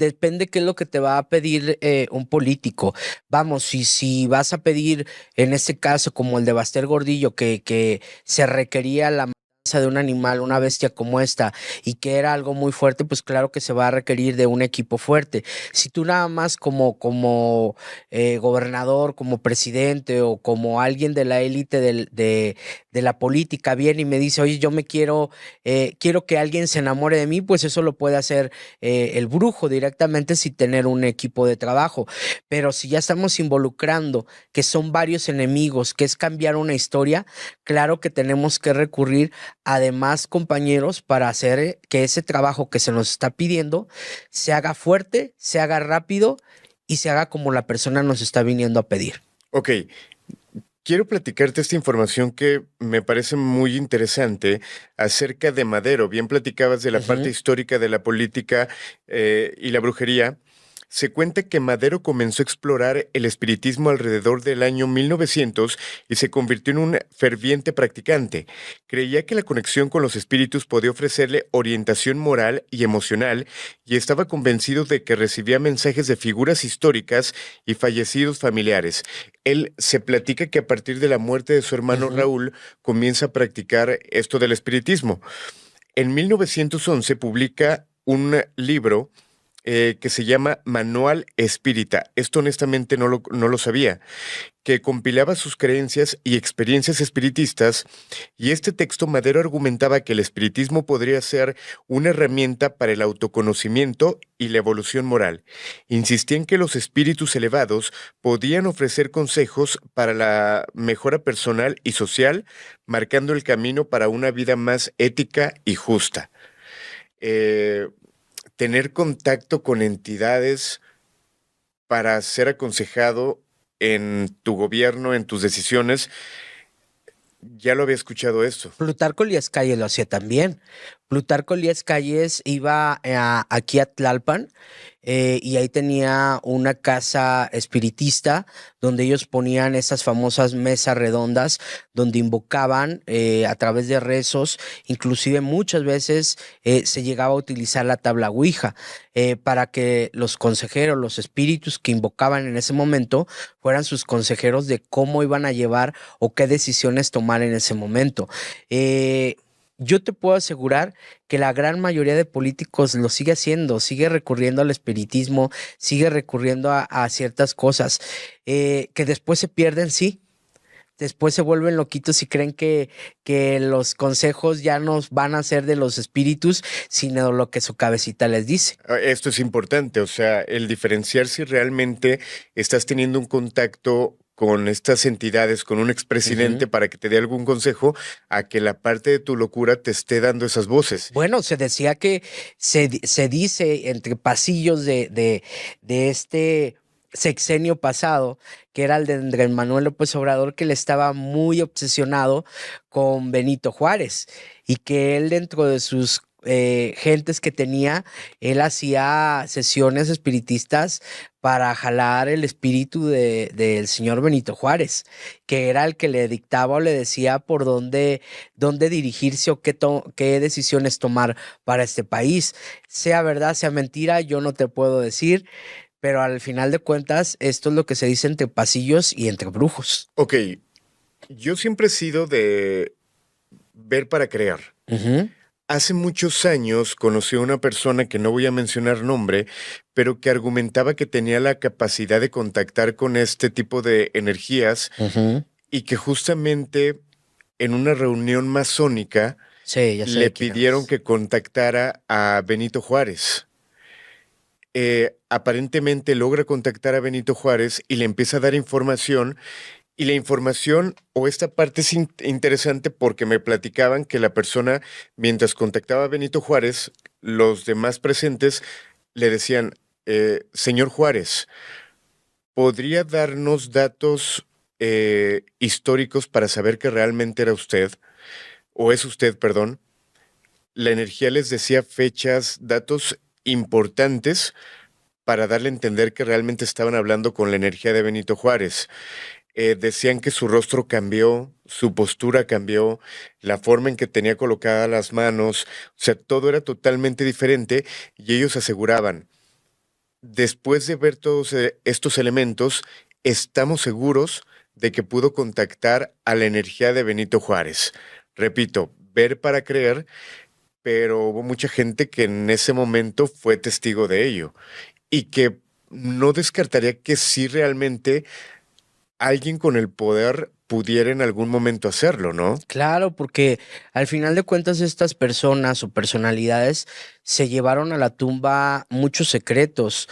qué es lo que te va a pedir un político. Vamos, si vas a pedir, en este caso, como el de Baster Gordillo, que se requería la matanza de un animal, una bestia como esta, y que era algo muy fuerte, pues claro que se va a requerir de un equipo fuerte. Si tú nada más como gobernador, como presidente o como alguien de la élite de la política viene y me dice, oye, yo quiero que alguien se enamore de mí, pues eso lo puede hacer el brujo directamente sin tener un equipo de trabajo. Pero si ya estamos involucrando que son varios enemigos, que es cambiar una historia, claro que tenemos que recurrir a demás compañeros para hacer que ese trabajo que se nos está pidiendo se haga fuerte, se haga rápido y se haga como la persona nos está viniendo a pedir. Ok. Quiero platicarte esta información que me parece muy interesante acerca de Madero. Bien platicabas de la parte histórica de la política y la brujería. Se cuenta que Madero comenzó a explorar el espiritismo alrededor del año 1900 y se convirtió en un ferviente practicante. Creía que la conexión con los espíritus podía ofrecerle orientación moral y emocional y estaba convencido de que recibía mensajes de figuras históricas y fallecidos familiares. Él se platica que a partir de la muerte de su hermano Raúl comienza a practicar esto del espiritismo. En 1911 publica un libro que se llama Manual Espírita. Esto honestamente no lo sabía, que compilaba sus creencias y experiencias espiritistas, y este texto Madero argumentaba que el espiritismo podría ser una herramienta para el autoconocimiento y la evolución moral. Insistía en que los espíritus elevados podían ofrecer consejos para la mejora personal y social, marcando el camino para una vida más ética y justa. Tener contacto con entidades para ser aconsejado en tu gobierno, en tus decisiones, ya lo había escuchado esto. Plutarco Elías Calles lo hacía también. Plutarco Elías Calles iba aquí a Tlalpan y ahí tenía una casa espiritista donde ellos ponían esas famosas mesas redondas donde invocaban a través de rezos, inclusive muchas veces se llegaba a utilizar la tabla Ouija para que los consejeros, los espíritus que invocaban en ese momento fueran sus consejeros de cómo iban a llevar o qué decisiones tomar en ese momento. Yo te puedo asegurar que la gran mayoría de políticos lo sigue haciendo, sigue recurriendo al espiritismo, sigue recurriendo a ciertas cosas que después se pierden, sí. Después se vuelven loquitos y creen que los consejos ya no van a ser de los espíritus, sino lo que su cabecita les dice. Esto es importante, o sea, el diferenciar si realmente estás teniendo un contacto con estas entidades, con un expresidente para que te dé algún consejo, a que la parte de tu locura te esté dando esas voces. Bueno, se decía que se dice entre pasillos de este sexenio pasado, que era el de Andrés Manuel López Obrador, que él estaba muy obsesionado con Benito Juárez y que él dentro de sus gentes que tenía, él hacía sesiones espiritistas para jalar el espíritu del señor Benito Juárez, que era el que le dictaba o le decía por dónde dirigirse o qué decisiones tomar para este país. Sea verdad, sea mentira, yo no te puedo decir, pero al final de cuentas, esto es lo que se dice entre pasillos y entre brujos. Ok, yo siempre he sido de ver para creer. Ujú. Hace muchos años conocí a una persona que no voy a mencionar nombre, pero que argumentaba que tenía la capacidad de contactar con este tipo de energías Ujú. y que justamente en una reunión masónica Sí, ya sé le de quién pidieron hablas. que contactara a Benito Juárez. Aparentemente logra contactar a Benito Juárez y le empieza a dar información. Y la información o esta parte es interesante porque me platicaban que la persona, mientras contactaba a Benito Juárez, los demás presentes le decían, señor Juárez, ¿podría darnos datos históricos para saber que realmente era usted? O es usted, perdón. La energía les decía fechas, datos importantes para darle a entender que realmente estaban hablando con la energía de Benito Juárez. Decían que su rostro cambió, su postura cambió, la forma en que tenía colocadas las manos, o sea, todo era totalmente diferente y ellos aseguraban, después de ver todos estos elementos, estamos seguros de que pudo contactar a la energía de Benito Juárez. Repito, ver para creer, pero hubo mucha gente que en ese momento fue testigo de ello y que no descartaría que sí realmente alguien con el poder pudiera en algún momento hacerlo, ¿no? Claro, porque al final de cuentas estas personas o personalidades se llevaron a la tumba muchos secretos,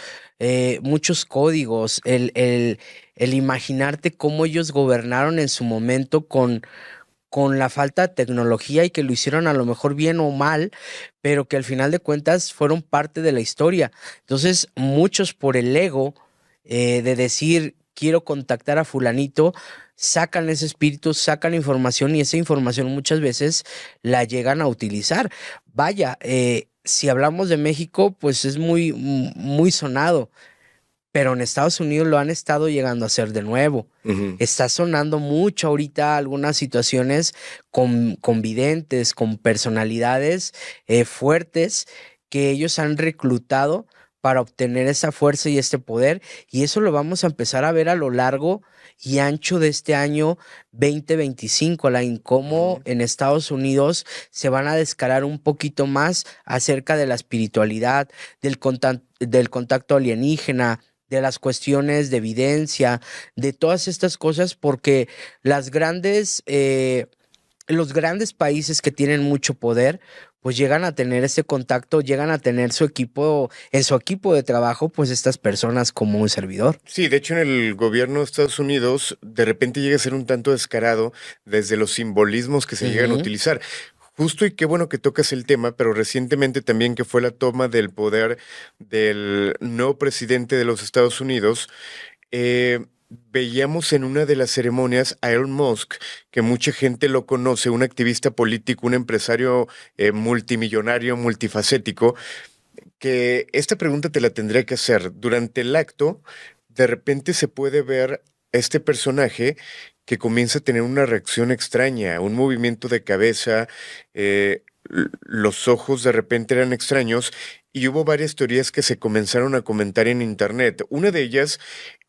muchos códigos, el imaginarte cómo ellos gobernaron en su momento con la falta de tecnología y que lo hicieron a lo mejor bien o mal, pero que al final de cuentas fueron parte de la historia. Entonces, muchos por el ego de decir, quiero contactar a fulanito, sacan ese espíritu, sacan información y esa información muchas veces la llegan a utilizar. Vaya, si hablamos de México, pues es muy sonado, pero en Estados Unidos lo han estado llegando a hacer de nuevo. Ujú. Está sonando mucho ahorita algunas situaciones con videntes, con personalidades fuertes que ellos han reclutado para obtener esa fuerza y este poder. Y eso lo vamos a empezar a ver a lo largo y ancho de este año 2025, en cómo Ujú. en Estados Unidos se van a descarar un poquito más acerca de la espiritualidad, del contacto alienígena, de las cuestiones de evidencia, de todas estas cosas, porque los grandes países que tienen mucho poder, pues llegan a tener ese contacto, llegan a tener en su equipo de trabajo, pues estas personas como un servidor. Sí, de hecho en el gobierno de Estados Unidos de repente llega a ser un tanto descarado desde los simbolismos que se llegan a Ujú. utilizar. Justo y qué bueno que tocas el tema, pero recientemente también que fue la toma del poder del nuevo presidente de los Estados Unidos, veíamos en una de las ceremonias a Elon Musk, que mucha gente lo conoce, un activista político, un empresario multimillonario, multifacético, que esta pregunta te la tendría que hacer. Durante el acto, de repente se puede ver este personaje que comienza a tener una reacción extraña, un movimiento de cabeza, los ojos de repente eran extraños y hubo varias teorías que se comenzaron a comentar en internet. Una de ellas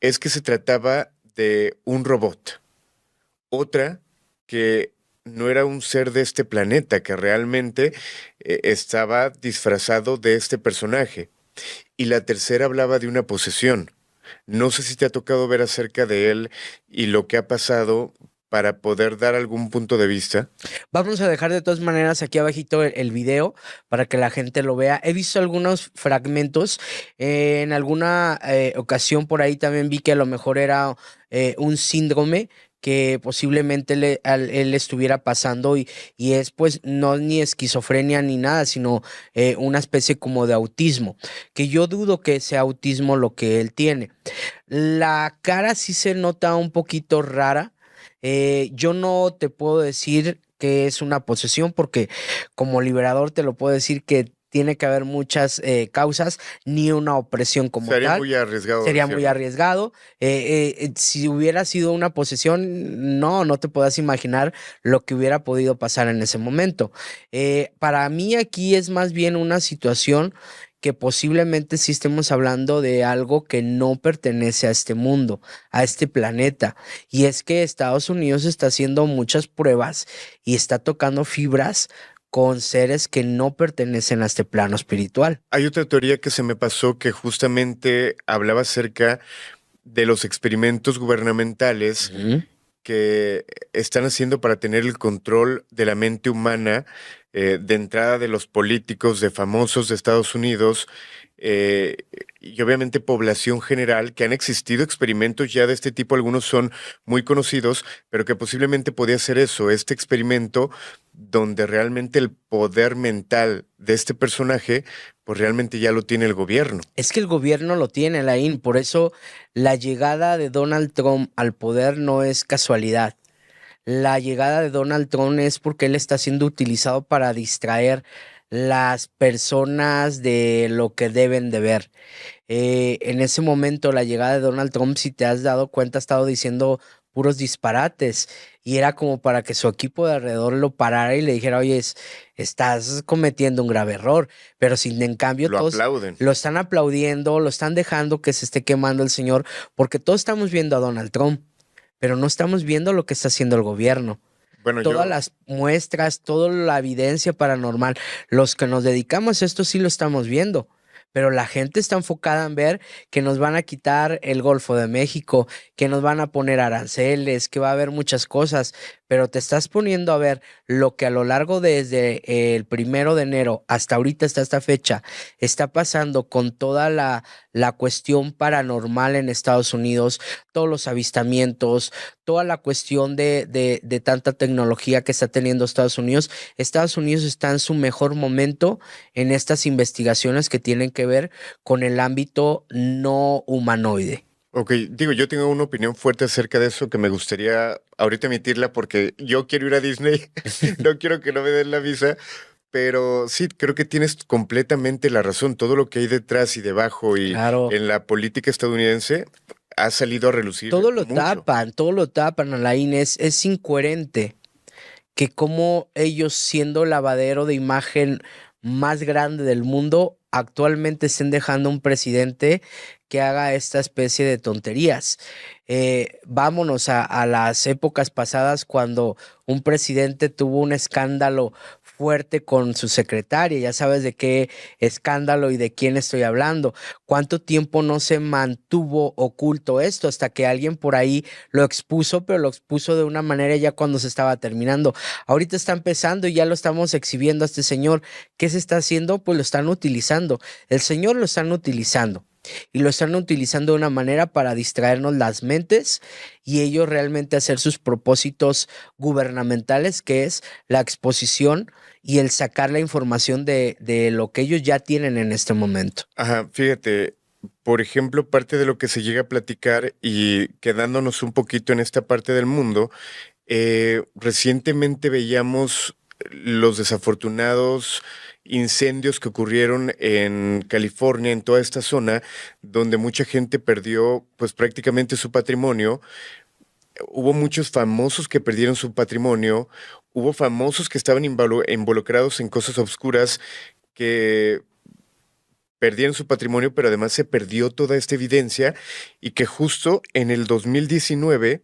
es que se trataba de un robot. Otra, que no era un ser de este planeta, que realmente estaba disfrazado de este personaje. Y la tercera hablaba de una posesión. No sé si te ha tocado ver acerca de él y lo que ha pasado para poder dar algún punto de vista. Vamos a dejar de todas maneras aquí abajito el video para que la gente lo vea. He visto algunos fragmentos. En alguna ocasión por ahí también vi que a lo mejor era un síndrome que posiblemente él estuviera pasando y es pues no ni esquizofrenia ni nada, sino una especie como de autismo, que yo dudo que sea autismo lo que él tiene. La cara sí se nota un poquito rara. Yo no te puedo decir que es una posesión porque como liberador te lo puedo decir que tiene que haber muchas causas, ni una opresión como Sería tal. muy arriesgado Sería muy decirlo. arriesgado. Si hubiera sido una posesión, no te puedas imaginar lo que hubiera podido pasar en ese momento. Para mí aquí es más bien una situación que posiblemente sí estemos hablando de algo que no pertenece a este mundo, a este planeta. Y es que Estados Unidos está haciendo muchas pruebas y está tocando fibras con seres que no pertenecen a este plano espiritual. Hay otra teoría que se me pasó que justamente hablaba acerca de los experimentos gubernamentales Ujú. que están haciendo para tener el control de la mente humana, de entrada de los políticos, de famosos de Estados Unidos, eh, y obviamente población general, que han existido experimentos ya de este tipo, algunos son muy conocidos, pero que posiblemente podía ser eso, este experimento donde realmente el poder mental de este personaje, pues realmente ya lo tiene el gobierno. Es que el gobierno lo tiene, Laín, por eso la llegada de Donald Trump al poder no es casualidad. La llegada de Donald Trump es porque él está siendo utilizado para distraer las personas de lo que deben de ver. En ese momento, la llegada de Donald Trump, si te has dado cuenta, ha estado diciendo puros disparates y era como para que su equipo de alrededor lo parara y le dijera, oye, estás cometiendo un grave error, pero sin en cambio Lo todos aplauden. lo están aplaudiendo, lo están dejando que se esté quemando el señor, porque todos estamos viendo a Donald Trump, pero no estamos viendo lo que está haciendo el gobierno. Bueno, Todas yo, las muestras, toda la evidencia paranormal, los que nos dedicamos a esto sí lo estamos viendo, pero la gente está enfocada en ver que nos van a quitar el Golfo de México, que nos van a poner aranceles, que va a haber muchas cosas, pero te estás poniendo a ver lo que a lo largo desde el 1 de enero hasta ahorita, hasta esta fecha, está pasando con toda la cuestión paranormal en Estados Unidos, todos los avistamientos, toda la cuestión de tanta tecnología que está teniendo Estados Unidos. Estados Unidos está en su mejor momento en estas investigaciones que tienen que ver con el ámbito no humanoide. ok, digo, yo tengo una opinión fuerte acerca de eso que me gustaría ahorita emitirla porque yo quiero ir a Disney, no quiero que no me den la visa, pero sí, creo que tienes completamente la razón. Todo lo que hay detrás y debajo y Claro. en la política estadounidense ha salido a relucir mucho. Todo lo tapan, Alain, es incoherente que como ellos siendo lavadero de imagen más grande del mundo, actualmente estén dejando un presidente que haga esta especie de tonterías. Vámonos a las épocas pasadas cuando un presidente tuvo un escándalo fuerte con su secretaria, ya sabes de qué escándalo y de quién estoy hablando. ¿Cuánto tiempo no se mantuvo oculto esto hasta que alguien por ahí lo expuso, pero lo expuso de una manera ya cuando se estaba terminando? Ahorita está empezando y ya lo estamos exhibiendo a este señor. ¿Qué se está haciendo? Pues lo están utilizando. El señor lo están utilizando. Y lo están utilizando de una manera para distraernos las mentes y ellos realmente hacer sus propósitos gubernamentales, que es la exposición y el sacar la información de lo que ellos ya tienen en este momento. Ajá, fíjate, por ejemplo, parte de lo que se llega a platicar y quedándonos un poquito en esta parte del mundo, recientemente veíamos los desafortunados incendios que ocurrieron en California, en toda esta zona, donde mucha gente perdió pues prácticamente su patrimonio. Hubo muchos famosos que perdieron su patrimonio, hubo famosos que estaban involucrados en cosas obscuras que perdieron su patrimonio, pero además se perdió toda esta evidencia y que justo en el 2019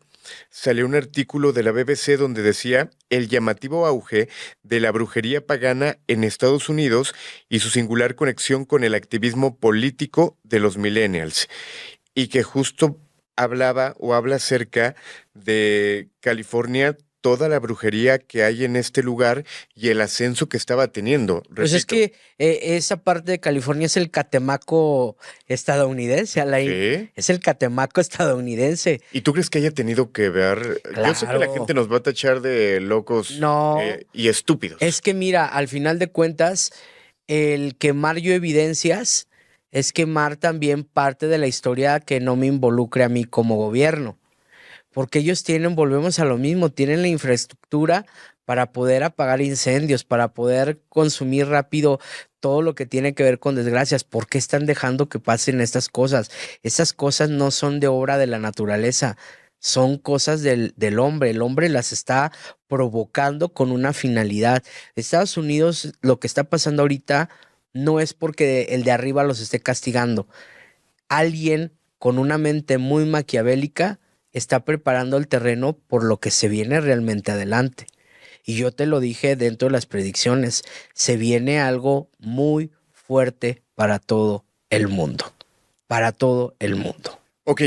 salió un artículo de la BBC donde decía el llamativo auge de la brujería pagana en Estados Unidos y su singular conexión con el activismo político de los millennials. Y que justo hablaba o habla acerca de California toda la brujería que hay en este lugar y el ascenso que estaba teniendo. Pues es Repito. que esa parte de California es el Catemaco estadounidense, Alain. ¿Sí? Es el Catemaco estadounidense. ¿Y tú crees que haya tenido que ver? Yo sé que la Claro. gente nos va a tachar de locos No. y estúpidos. Es que mira, al final de cuentas, el quemar yo evidencias es quemar también parte de la historia que no me involucre a mí como gobierno. Porque ellos volvemos a lo mismo, tienen la infraestructura para poder apagar incendios, para poder consumir rápido todo lo que tiene que ver con desgracias. ¿Por qué están dejando que pasen estas cosas? Estas cosas no son de obra de la naturaleza, son cosas del hombre. El hombre las está provocando con una finalidad. Estados Unidos, lo que está pasando ahorita no es porque el de arriba los esté castigando. Alguien con una mente muy maquiavélica está preparando el terreno por lo que se viene realmente adelante. Y yo te lo dije dentro de las predicciones, se viene algo muy fuerte para todo el mundo. Para todo el mundo. Ok,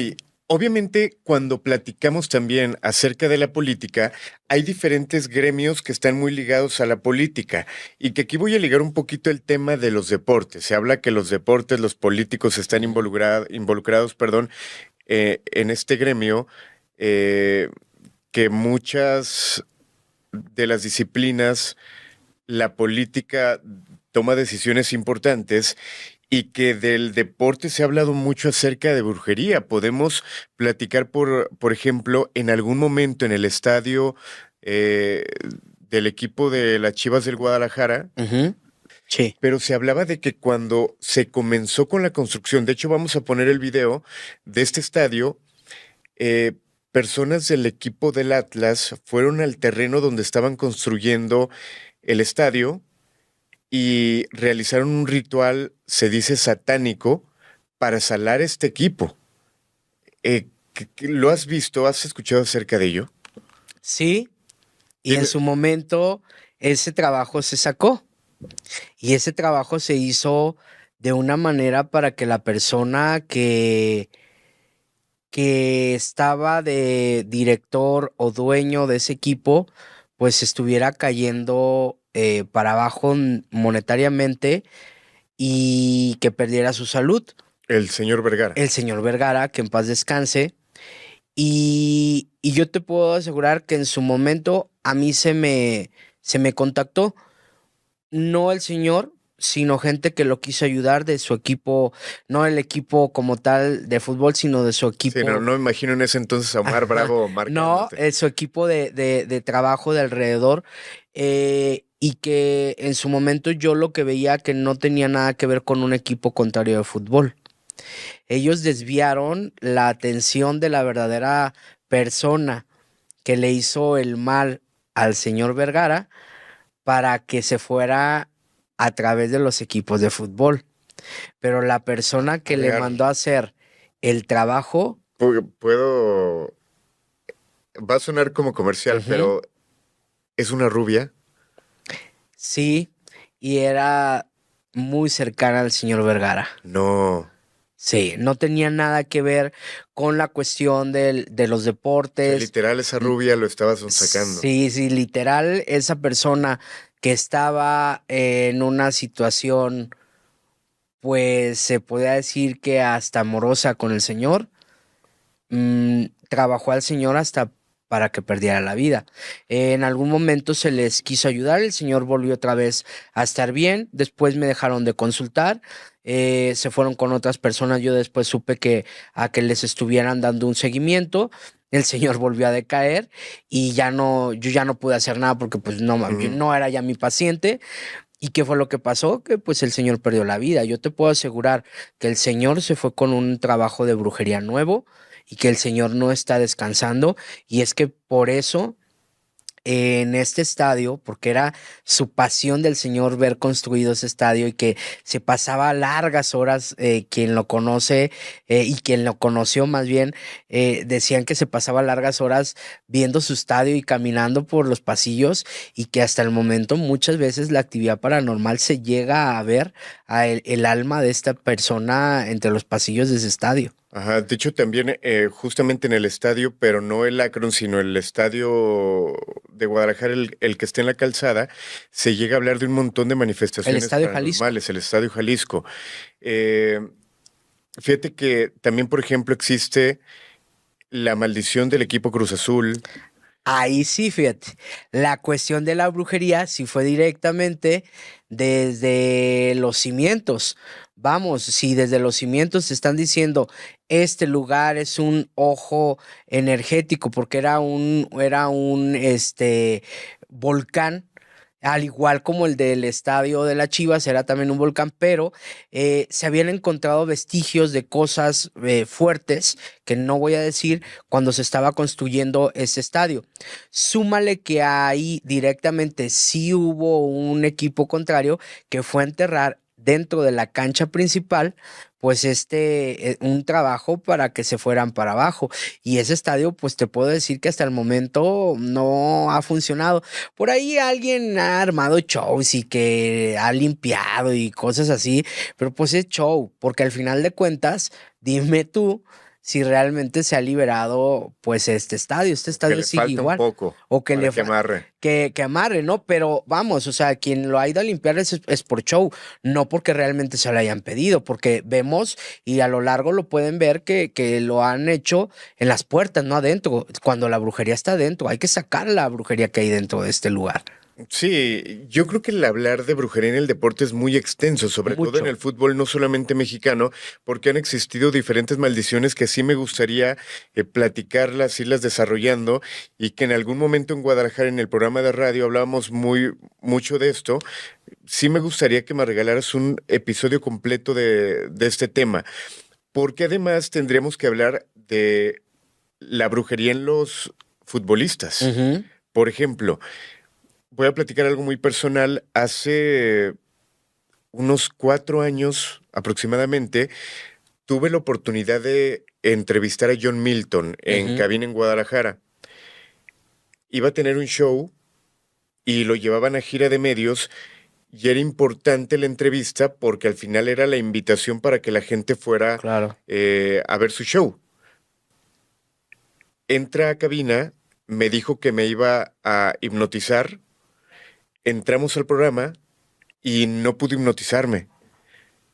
obviamente cuando platicamos también acerca de la política, hay diferentes gremios que están muy ligados a la política y que aquí voy a ligar un poquito el tema de los deportes. Se habla que los deportes, los políticos están involucrados, en este gremio, que muchas de las disciplinas, la política toma decisiones importantes y que del deporte se ha hablado mucho acerca de brujería. Podemos platicar, por ejemplo, en algún momento en el estadio del equipo de las Chivas del Guadalajara. Uh-huh. Sí. Pero se hablaba de que cuando se comenzó con la construcción, de hecho vamos a poner el video de este estadio, personas del equipo del Atlas fueron al terreno donde estaban construyendo el estadio y realizaron un ritual, se dice satánico, para salar este equipo. ¿Lo has visto? ¿Has escuchado acerca de ello? Sí, y en su momento ese trabajo se sacó. Y ese trabajo se hizo de una manera para que la persona que estaba de director o dueño de ese equipo, pues estuviera cayendo para abajo monetariamente y que perdiera su salud. El señor Vergara. El señor Vergara, que en paz descanse. Y yo te puedo asegurar que en su momento a mí se me contactó. No el señor, sino gente que lo quiso ayudar de su equipo, no el equipo como tal de fútbol, sino de su equipo. Sí, no me imagino en ese entonces a Omar Bravo marcándote. No, su equipo de trabajo de alrededor, y que en su momento yo lo que veía que no tenía nada que ver con un equipo contrario de fútbol. Ellos desviaron la atención de la verdadera persona que le hizo el mal al señor Vergara para que se fuera a través de los equipos de fútbol. Pero la persona que le mandó a hacer el trabajo... Puedo... Va a sonar como comercial, pero ¿es una rubia? Sí, y era muy cercana al señor Vergara. No. Sí, no tenía nada que ver con la cuestión de los deportes. O sea, literal, esa rubia lo estaba sacando. Sí, literal, esa persona que estaba en una situación, pues se podría decir que hasta amorosa con el señor, trabajó al señor hasta para que perdiera la vida. En algún momento se les quiso ayudar, el señor volvió otra vez a estar bien, después me dejaron de consultar, se fueron con otras personas, yo después supe que a que les estuvieran dando un seguimiento, el señor volvió a decaer y yo ya no pude hacer nada porque pues no, yo no era ya mi paciente. ¿Y qué fue lo que pasó? Que pues el señor perdió la vida. Yo te puedo asegurar que el señor se fue con un trabajo de brujería nuevo y que el señor no está descansando. Y es que por eso en este estadio, porque era su pasión del señor ver construido ese estadio y que se pasaba largas horas, quien lo conoce y quien lo conoció más bien, decían que se pasaba largas horas viendo su estadio y caminando por los pasillos y que hasta el momento muchas veces la actividad paranormal se llega a ver el alma de esta persona entre los pasillos de ese estadio. Ajá, de hecho también justamente en el estadio, pero no el Akron, sino el estadio de Guadalajara, el que está en la calzada, se llega a hablar de un montón de El manifestaciones Estadio Jalisco. paranormales, el Estadio Jalisco. Eh, Fíjate que también, por ejemplo, existe la maldición del equipo Cruz Azul. Ahí sí, fíjate, la cuestión de la brujería sí fue directamente desde los cimientos. Vamos, si desde los cimientos te están diciendo este lugar es un ojo energético porque era un volcán, al igual como el del estadio de las Chivas, era también un volcán, pero se habían encontrado vestigios de cosas fuertes que no voy a decir cuando se estaba construyendo ese estadio. Súmale que ahí directamente sí hubo un equipo contrario que fue a enterrar dentro de la cancha principal, pues un trabajo para que se fueran para abajo. Y ese estadio, pues te puedo decir que hasta el momento no ha funcionado. Por ahí alguien ha armado shows y que ha limpiado y cosas así, pero pues es show, porque al final de cuentas, dime tú si realmente se ha liberado pues este Que estadio le sigue falta un igual, poco o que para que amarre. que amarre, ¿no? Pero vamos, o sea, quien lo ha ido a limpiar es por show, no porque realmente se lo hayan pedido, porque vemos y a lo largo lo pueden ver que lo han hecho en las puertas, no adentro, cuando la brujería está adentro, hay que sacar la brujería que hay dentro de este lugar. Sí, yo creo que el hablar de brujería en el deporte es muy extenso, sobre todo en Mucho. el fútbol, no solamente mexicano, porque han existido diferentes maldiciones que sí me gustaría platicarlas, irlas desarrollando, y que en algún momento en Guadalajara, en el programa de radio, hablábamos mucho de esto. Sí me gustaría que me regalaras un episodio completo de este tema, porque además tendríamos que hablar de la brujería en los futbolistas. Ujú. Por ejemplo, voy a platicar algo muy personal. Hace unos 4 años aproximadamente, tuve la oportunidad de entrevistar a John Milton en Ujú. cabina en Guadalajara. Iba a tener un show y lo llevaban a gira de medios y era importante la entrevista porque al final era la invitación para que la gente fuera Claro. a ver su show. Entra a cabina, me dijo que me iba a hipnotizar, entramos al programa y no pude hipnotizarme.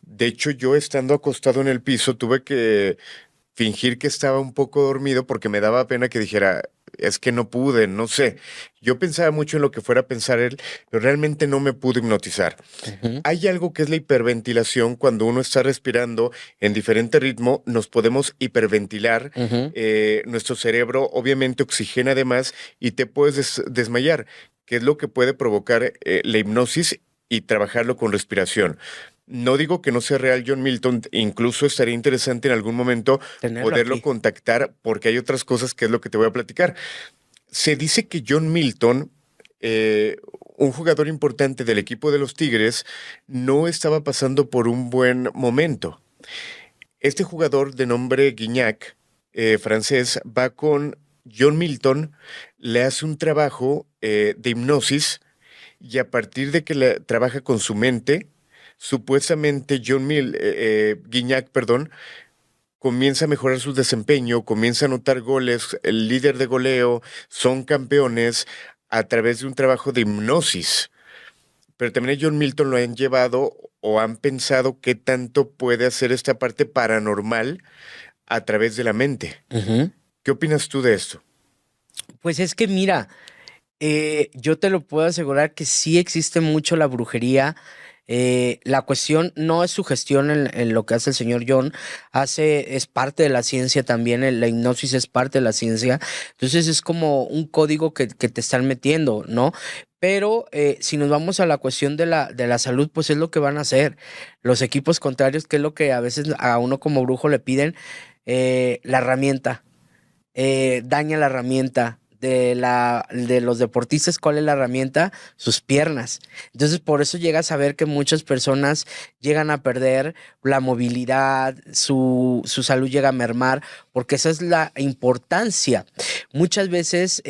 De hecho, yo estando acostado en el piso tuve que fingir que estaba un poco dormido porque me daba pena que dijera, es que no pude, no sé. Yo pensaba mucho en lo que fuera a pensar él, pero realmente no me pude hipnotizar. Ujú. Hay algo que es la hiperventilación. Cuando uno está respirando en diferente ritmo, nos podemos hiperventilar. Ujú. Nuestro cerebro obviamente oxigena además y te puedes desmayar, que es lo que puede provocar la hipnosis y trabajarlo con respiración. No digo que no sea real John Milton, incluso estaría interesante en algún momento Tenerlo poderlo aquí. contactar porque hay otras cosas que es lo que te voy a platicar. Se dice que John Milton, un jugador importante del equipo de los Tigres, no estaba pasando por un buen momento. Este jugador de nombre Guignac, francés, va con John Milton, le hace un trabajo de hipnosis y a partir de que trabaja con su mente, supuestamente Guignac, perdón, comienza a mejorar su desempeño, comienza a anotar goles, el líder de goleo, son campeones a través de un trabajo de hipnosis. Pero también a John Milton lo han llevado o han pensado qué tanto puede hacer esta parte paranormal a través de la mente. Ujú. ¿Qué opinas tú de esto? Pues es que mira, yo te lo puedo asegurar que sí existe mucho la brujería. La cuestión no es su gestión en lo que hace el señor John, es parte de la ciencia también, la hipnosis es parte de la ciencia, entonces es como un código que te están metiendo, ¿no? Pero si nos vamos a la cuestión de la salud, pues es lo que van a hacer los equipos contrarios, que es lo que a veces a uno como brujo le piden, la herramienta daña la herramienta de los deportistas. ¿Cuál es la herramienta? Sus piernas. Entonces, por eso llegas a ver que muchas personas llegan a perder la movilidad, su salud llega a mermar, porque esa es la importancia. Muchas veces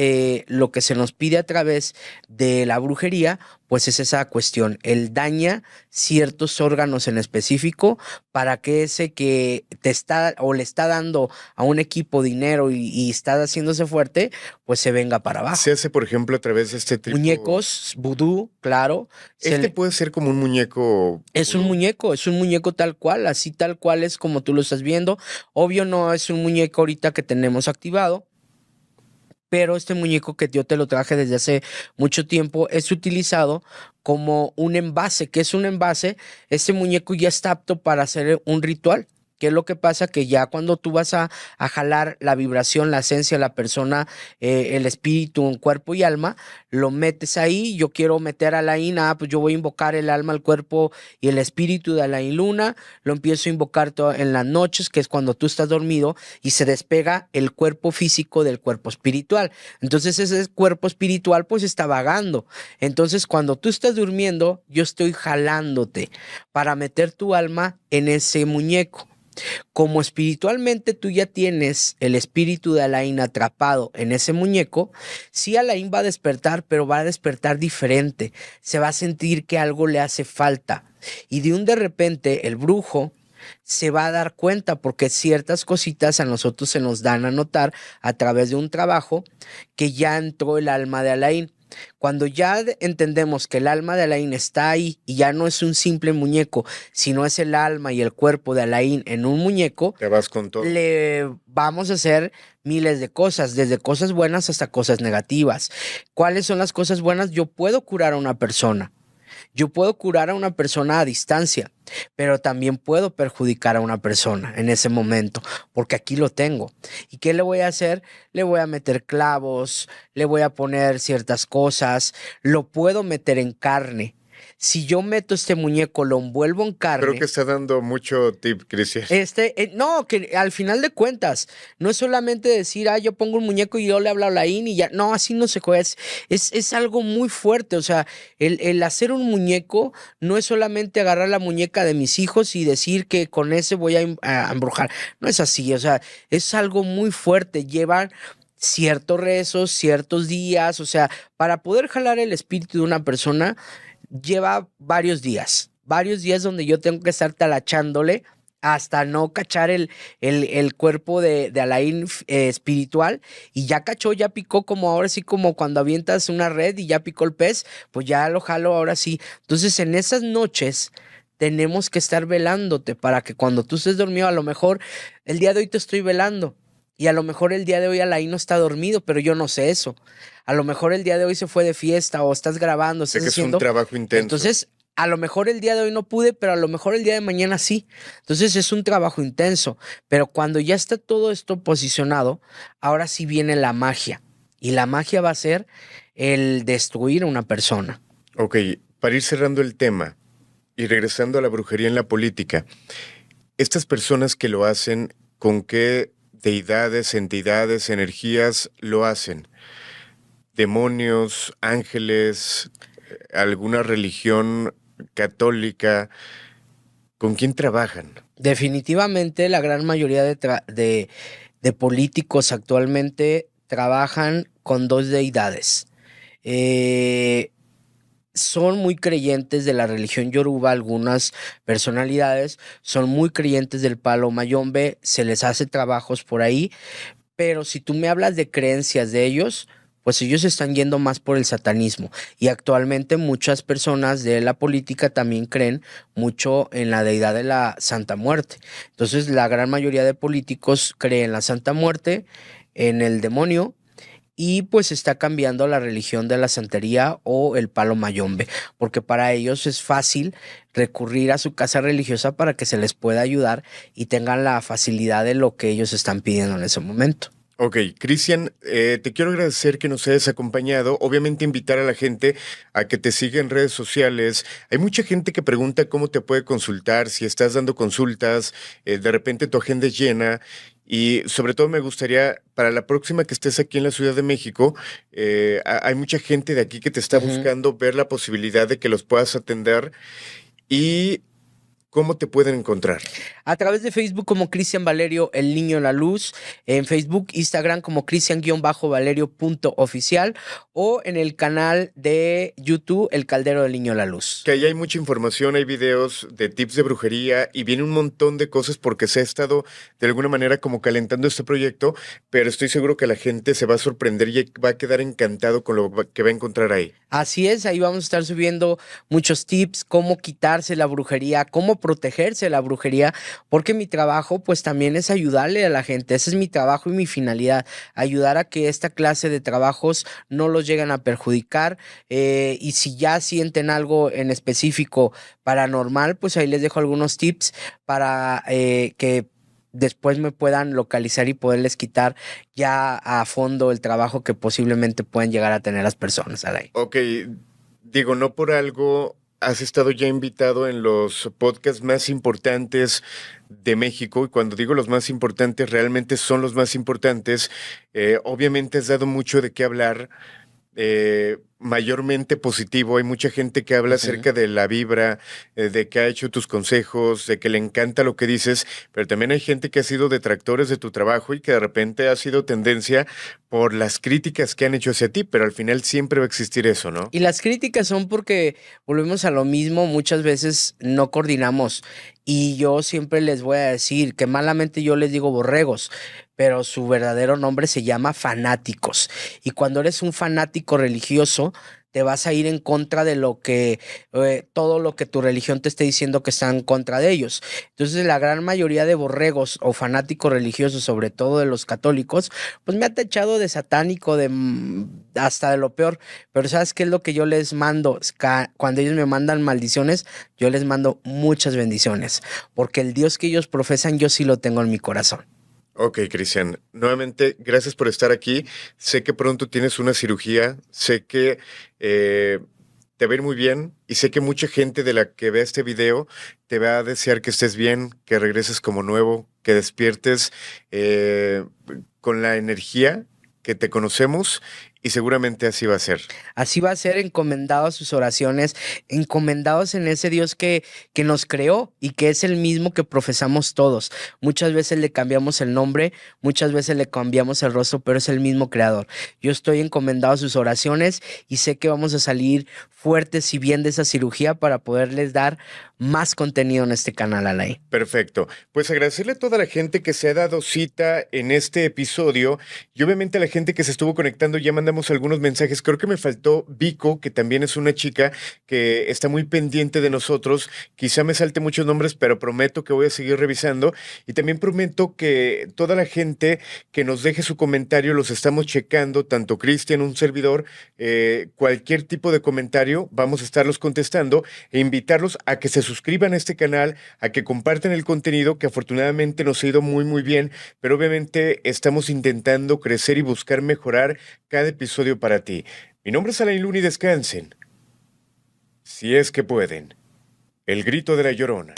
lo que se nos pide a través de la brujería, pues es esa cuestión. Él daña ciertos órganos en específico para que ese que te está o le está dando a un equipo dinero y está haciéndose fuerte, pues se venga para abajo. Se hace, por ejemplo, a través de este tipo... Muñecos, vudú, claro. Puede ser como un muñeco... Es un muñeco tal cual, así tal cual es como tú lo estás viendo. Obvio no es un muñeco ahorita que tenemos activado, pero este muñeco que yo te lo traje desde hace mucho tiempo es utilizado como un envase. ¿Qué es un envase? Este muñeco ya está apto para hacer un ritual. ¿Qué es lo que pasa? Que ya cuando tú vas a jalar la vibración, la esencia, la persona, el espíritu, un cuerpo y alma, lo metes ahí. Yo quiero meter a Alain, pues yo voy a invocar el alma, el cuerpo y el espíritu de Alain Luna. Lo empiezo a invocar en las noches, que es cuando tú estás dormido, y se despega el cuerpo físico del cuerpo espiritual. Entonces ese cuerpo espiritual pues está vagando. Entonces cuando tú estás durmiendo, yo estoy jalándote para meter tu alma en ese muñeco. Como espiritualmente tú ya tienes el espíritu de Alain atrapado en ese muñeco, sí Alain va a despertar, pero va a despertar diferente. Se va a sentir que algo le hace falta. Y de repente el brujo se va a dar cuenta porque ciertas cositas a nosotros se nos dan a notar a través de un trabajo que ya entró el alma de Alain. Cuando ya entendemos que el alma de Alain está ahí y ya no es un simple muñeco, sino es el alma y el cuerpo de Alain en un muñeco, te vas con todo. Le vamos a hacer miles de cosas, desde cosas buenas hasta cosas negativas. ¿Cuáles son las cosas buenas? Yo puedo curar a una persona. Yo puedo curar a una persona a distancia, pero también puedo perjudicar a una persona en ese momento, porque aquí lo tengo. ¿Y qué le voy a hacer? Le voy a meter clavos, le voy a poner ciertas cosas, lo puedo meter en carne. Si yo meto este muñeco, lo envuelvo en carne. Creo que está dando mucho tip, Cristian. No, que al final de cuentas, no es solamente decir, yo pongo un muñeco y yo le hablo a Alain y ya. No, así no se juega. Es algo muy fuerte. O sea, el hacer un muñeco no es solamente agarrar la muñeca de mis hijos y decir que con ese voy a embrujar. No es así. O sea, es algo muy fuerte. Llevar ciertos rezos, ciertos días. O sea, para poder jalar el espíritu de una persona, lleva varios días donde yo tengo que estar talachándole hasta no cachar el cuerpo de Alain espiritual, y ya cachó, ya picó, como ahora sí, como cuando avientas una red y ya picó el pez, pues ya lo jalo ahora sí. Entonces en esas noches tenemos que estar velándote para que cuando tú estés dormido, a lo mejor el día de hoy te estoy velando. Y a lo mejor el día de hoy Alain no está dormido, pero yo no sé eso. A lo mejor el día de hoy se fue de fiesta o estás grabando, estás haciendo... Es un trabajo intenso. Entonces, a lo mejor el día de hoy no pude, pero a lo mejor el día de mañana sí. Entonces es un trabajo intenso. Pero cuando ya está todo esto posicionado, ahora sí viene la magia. Y la magia va a ser el destruir a una persona. Ok, para ir cerrando el tema y regresando a la brujería en la política, estas personas que lo hacen, ¿con qué deidades, entidades, energías lo hacen? ¿Demonios, ángeles, alguna religión católica? ¿Con quién trabajan? Definitivamente la gran mayoría de políticos actualmente trabajan con dos deidades. Son muy creyentes de la religión yoruba, algunas personalidades son muy creyentes del palo mayombe, se les hace trabajos por ahí, pero si tú me hablas de creencias de ellos, pues ellos están yendo más por el satanismo, y actualmente muchas personas de la política también creen mucho en la deidad de la Santa Muerte. Entonces la gran mayoría de políticos creen en la Santa Muerte, en el demonio, y pues está cambiando la religión de la santería o el palo mayombe, porque para ellos es fácil recurrir a su casa religiosa para que se les pueda ayudar y tengan la facilidad de lo que ellos están pidiendo en ese momento. Ok, Cristian, te quiero agradecer que nos hayas acompañado. Obviamente invitar a la gente a que te siga en redes sociales. Hay mucha gente que pregunta cómo te puede consultar, si estás dando consultas, de repente tu agenda es llena. Y sobre todo me gustaría, para la próxima que estés aquí en la Ciudad de México, hay mucha gente de aquí que te está buscando ver la posibilidad de que los puedas atender. Y ¿cómo te pueden encontrar? A través de Facebook como Cristian Valerio, el niño de la luz, en Facebook, Instagram como Cristian-Valerio.oficial o en el canal de YouTube, El Caldero del Niño de la Luz. Que ahí hay mucha información, hay videos de tips de brujería y viene un montón de cosas porque se ha estado de alguna manera como calentando este proyecto, pero estoy seguro que la gente se va a sorprender y va a quedar encantado con lo que va a encontrar ahí. Así es, ahí vamos a estar subiendo muchos tips, cómo quitarse la brujería, cómo protegerse de la brujería, porque mi trabajo pues también es ayudarle a la gente, ese es mi trabajo y mi finalidad, ayudar a que esta clase de trabajos no los lleguen a perjudicar, y si ya sienten algo en específico paranormal, pues ahí les dejo algunos tips para que después me puedan localizar y poderles quitar ya a fondo el trabajo que posiblemente pueden llegar a tener las personas, Alain. Ok, digo, no por algo has estado ya invitado en los podcasts más importantes de México, y cuando digo los más importantes, realmente son los más importantes. Obviamente has dado mucho de qué hablar, mayormente positivo. Hay mucha gente que habla acerca de la vibra, de que ha hecho tus consejos, de que le encanta lo que dices, pero también hay gente que ha sido detractores de tu trabajo y que de repente ha sido tendencia por las críticas que han hecho hacia ti, pero al final siempre va a existir eso, ¿no? Y las críticas son porque volvemos a lo mismo, muchas veces no coordinamos y yo siempre les voy a decir que malamente yo les digo borregos, pero su verdadero nombre se llama fanáticos. Y cuando eres un fanático religioso, te vas a ir en contra de lo que, todo lo que tu religión te esté diciendo que está en contra de ellos. Entonces, la gran mayoría de borregos o fanáticos religiosos, sobre todo de los católicos, pues me ha tachado de satánico, hasta de lo peor. Pero ¿sabes qué es lo que yo les mando? Cuando ellos me mandan maldiciones, yo les mando muchas bendiciones, porque el Dios que ellos profesan, yo sí lo tengo en mi corazón. Ok, Cristian, nuevamente, gracias por estar aquí. Sé que pronto tienes una cirugía, sé que te va a ir muy bien y sé que mucha gente de la que vea este video te va a desear que estés bien, que regreses como nuevo, que despiertes con la energía que te conocemos y seguramente así va a ser. Así va a ser, encomendados sus oraciones, encomendados en ese Dios que nos creó y que es el mismo que profesamos todos. Muchas veces le cambiamos el nombre, muchas veces le cambiamos el rostro, pero es el mismo creador. Yo estoy encomendado a sus oraciones y sé que vamos a salir fuertes y bien de esa cirugía para poderles dar más contenido en este canal, Alain. Perfecto. Pues agradecerle a toda la gente que se ha dado cita en este episodio y obviamente a la gente que se estuvo conectando. Ya mandamos algunos mensajes. Creo que me faltó Vico, que también es una chica que está muy pendiente de nosotros. Quizá me salte muchos nombres, pero prometo que voy a seguir revisando. Y también prometo que toda la gente que nos deje su comentario los estamos checando, tanto Cristian, un servidor, cualquier tipo de comentario, vamos a estarlos contestando e invitarlos a que se suscriban a este canal, a que compartan el contenido que afortunadamente nos ha ido muy muy bien, pero obviamente estamos intentando crecer y buscar mejorar cada episodio para ti. Mi nombre es Alain Luna y descansen, si es que pueden. El grito de la Llorona.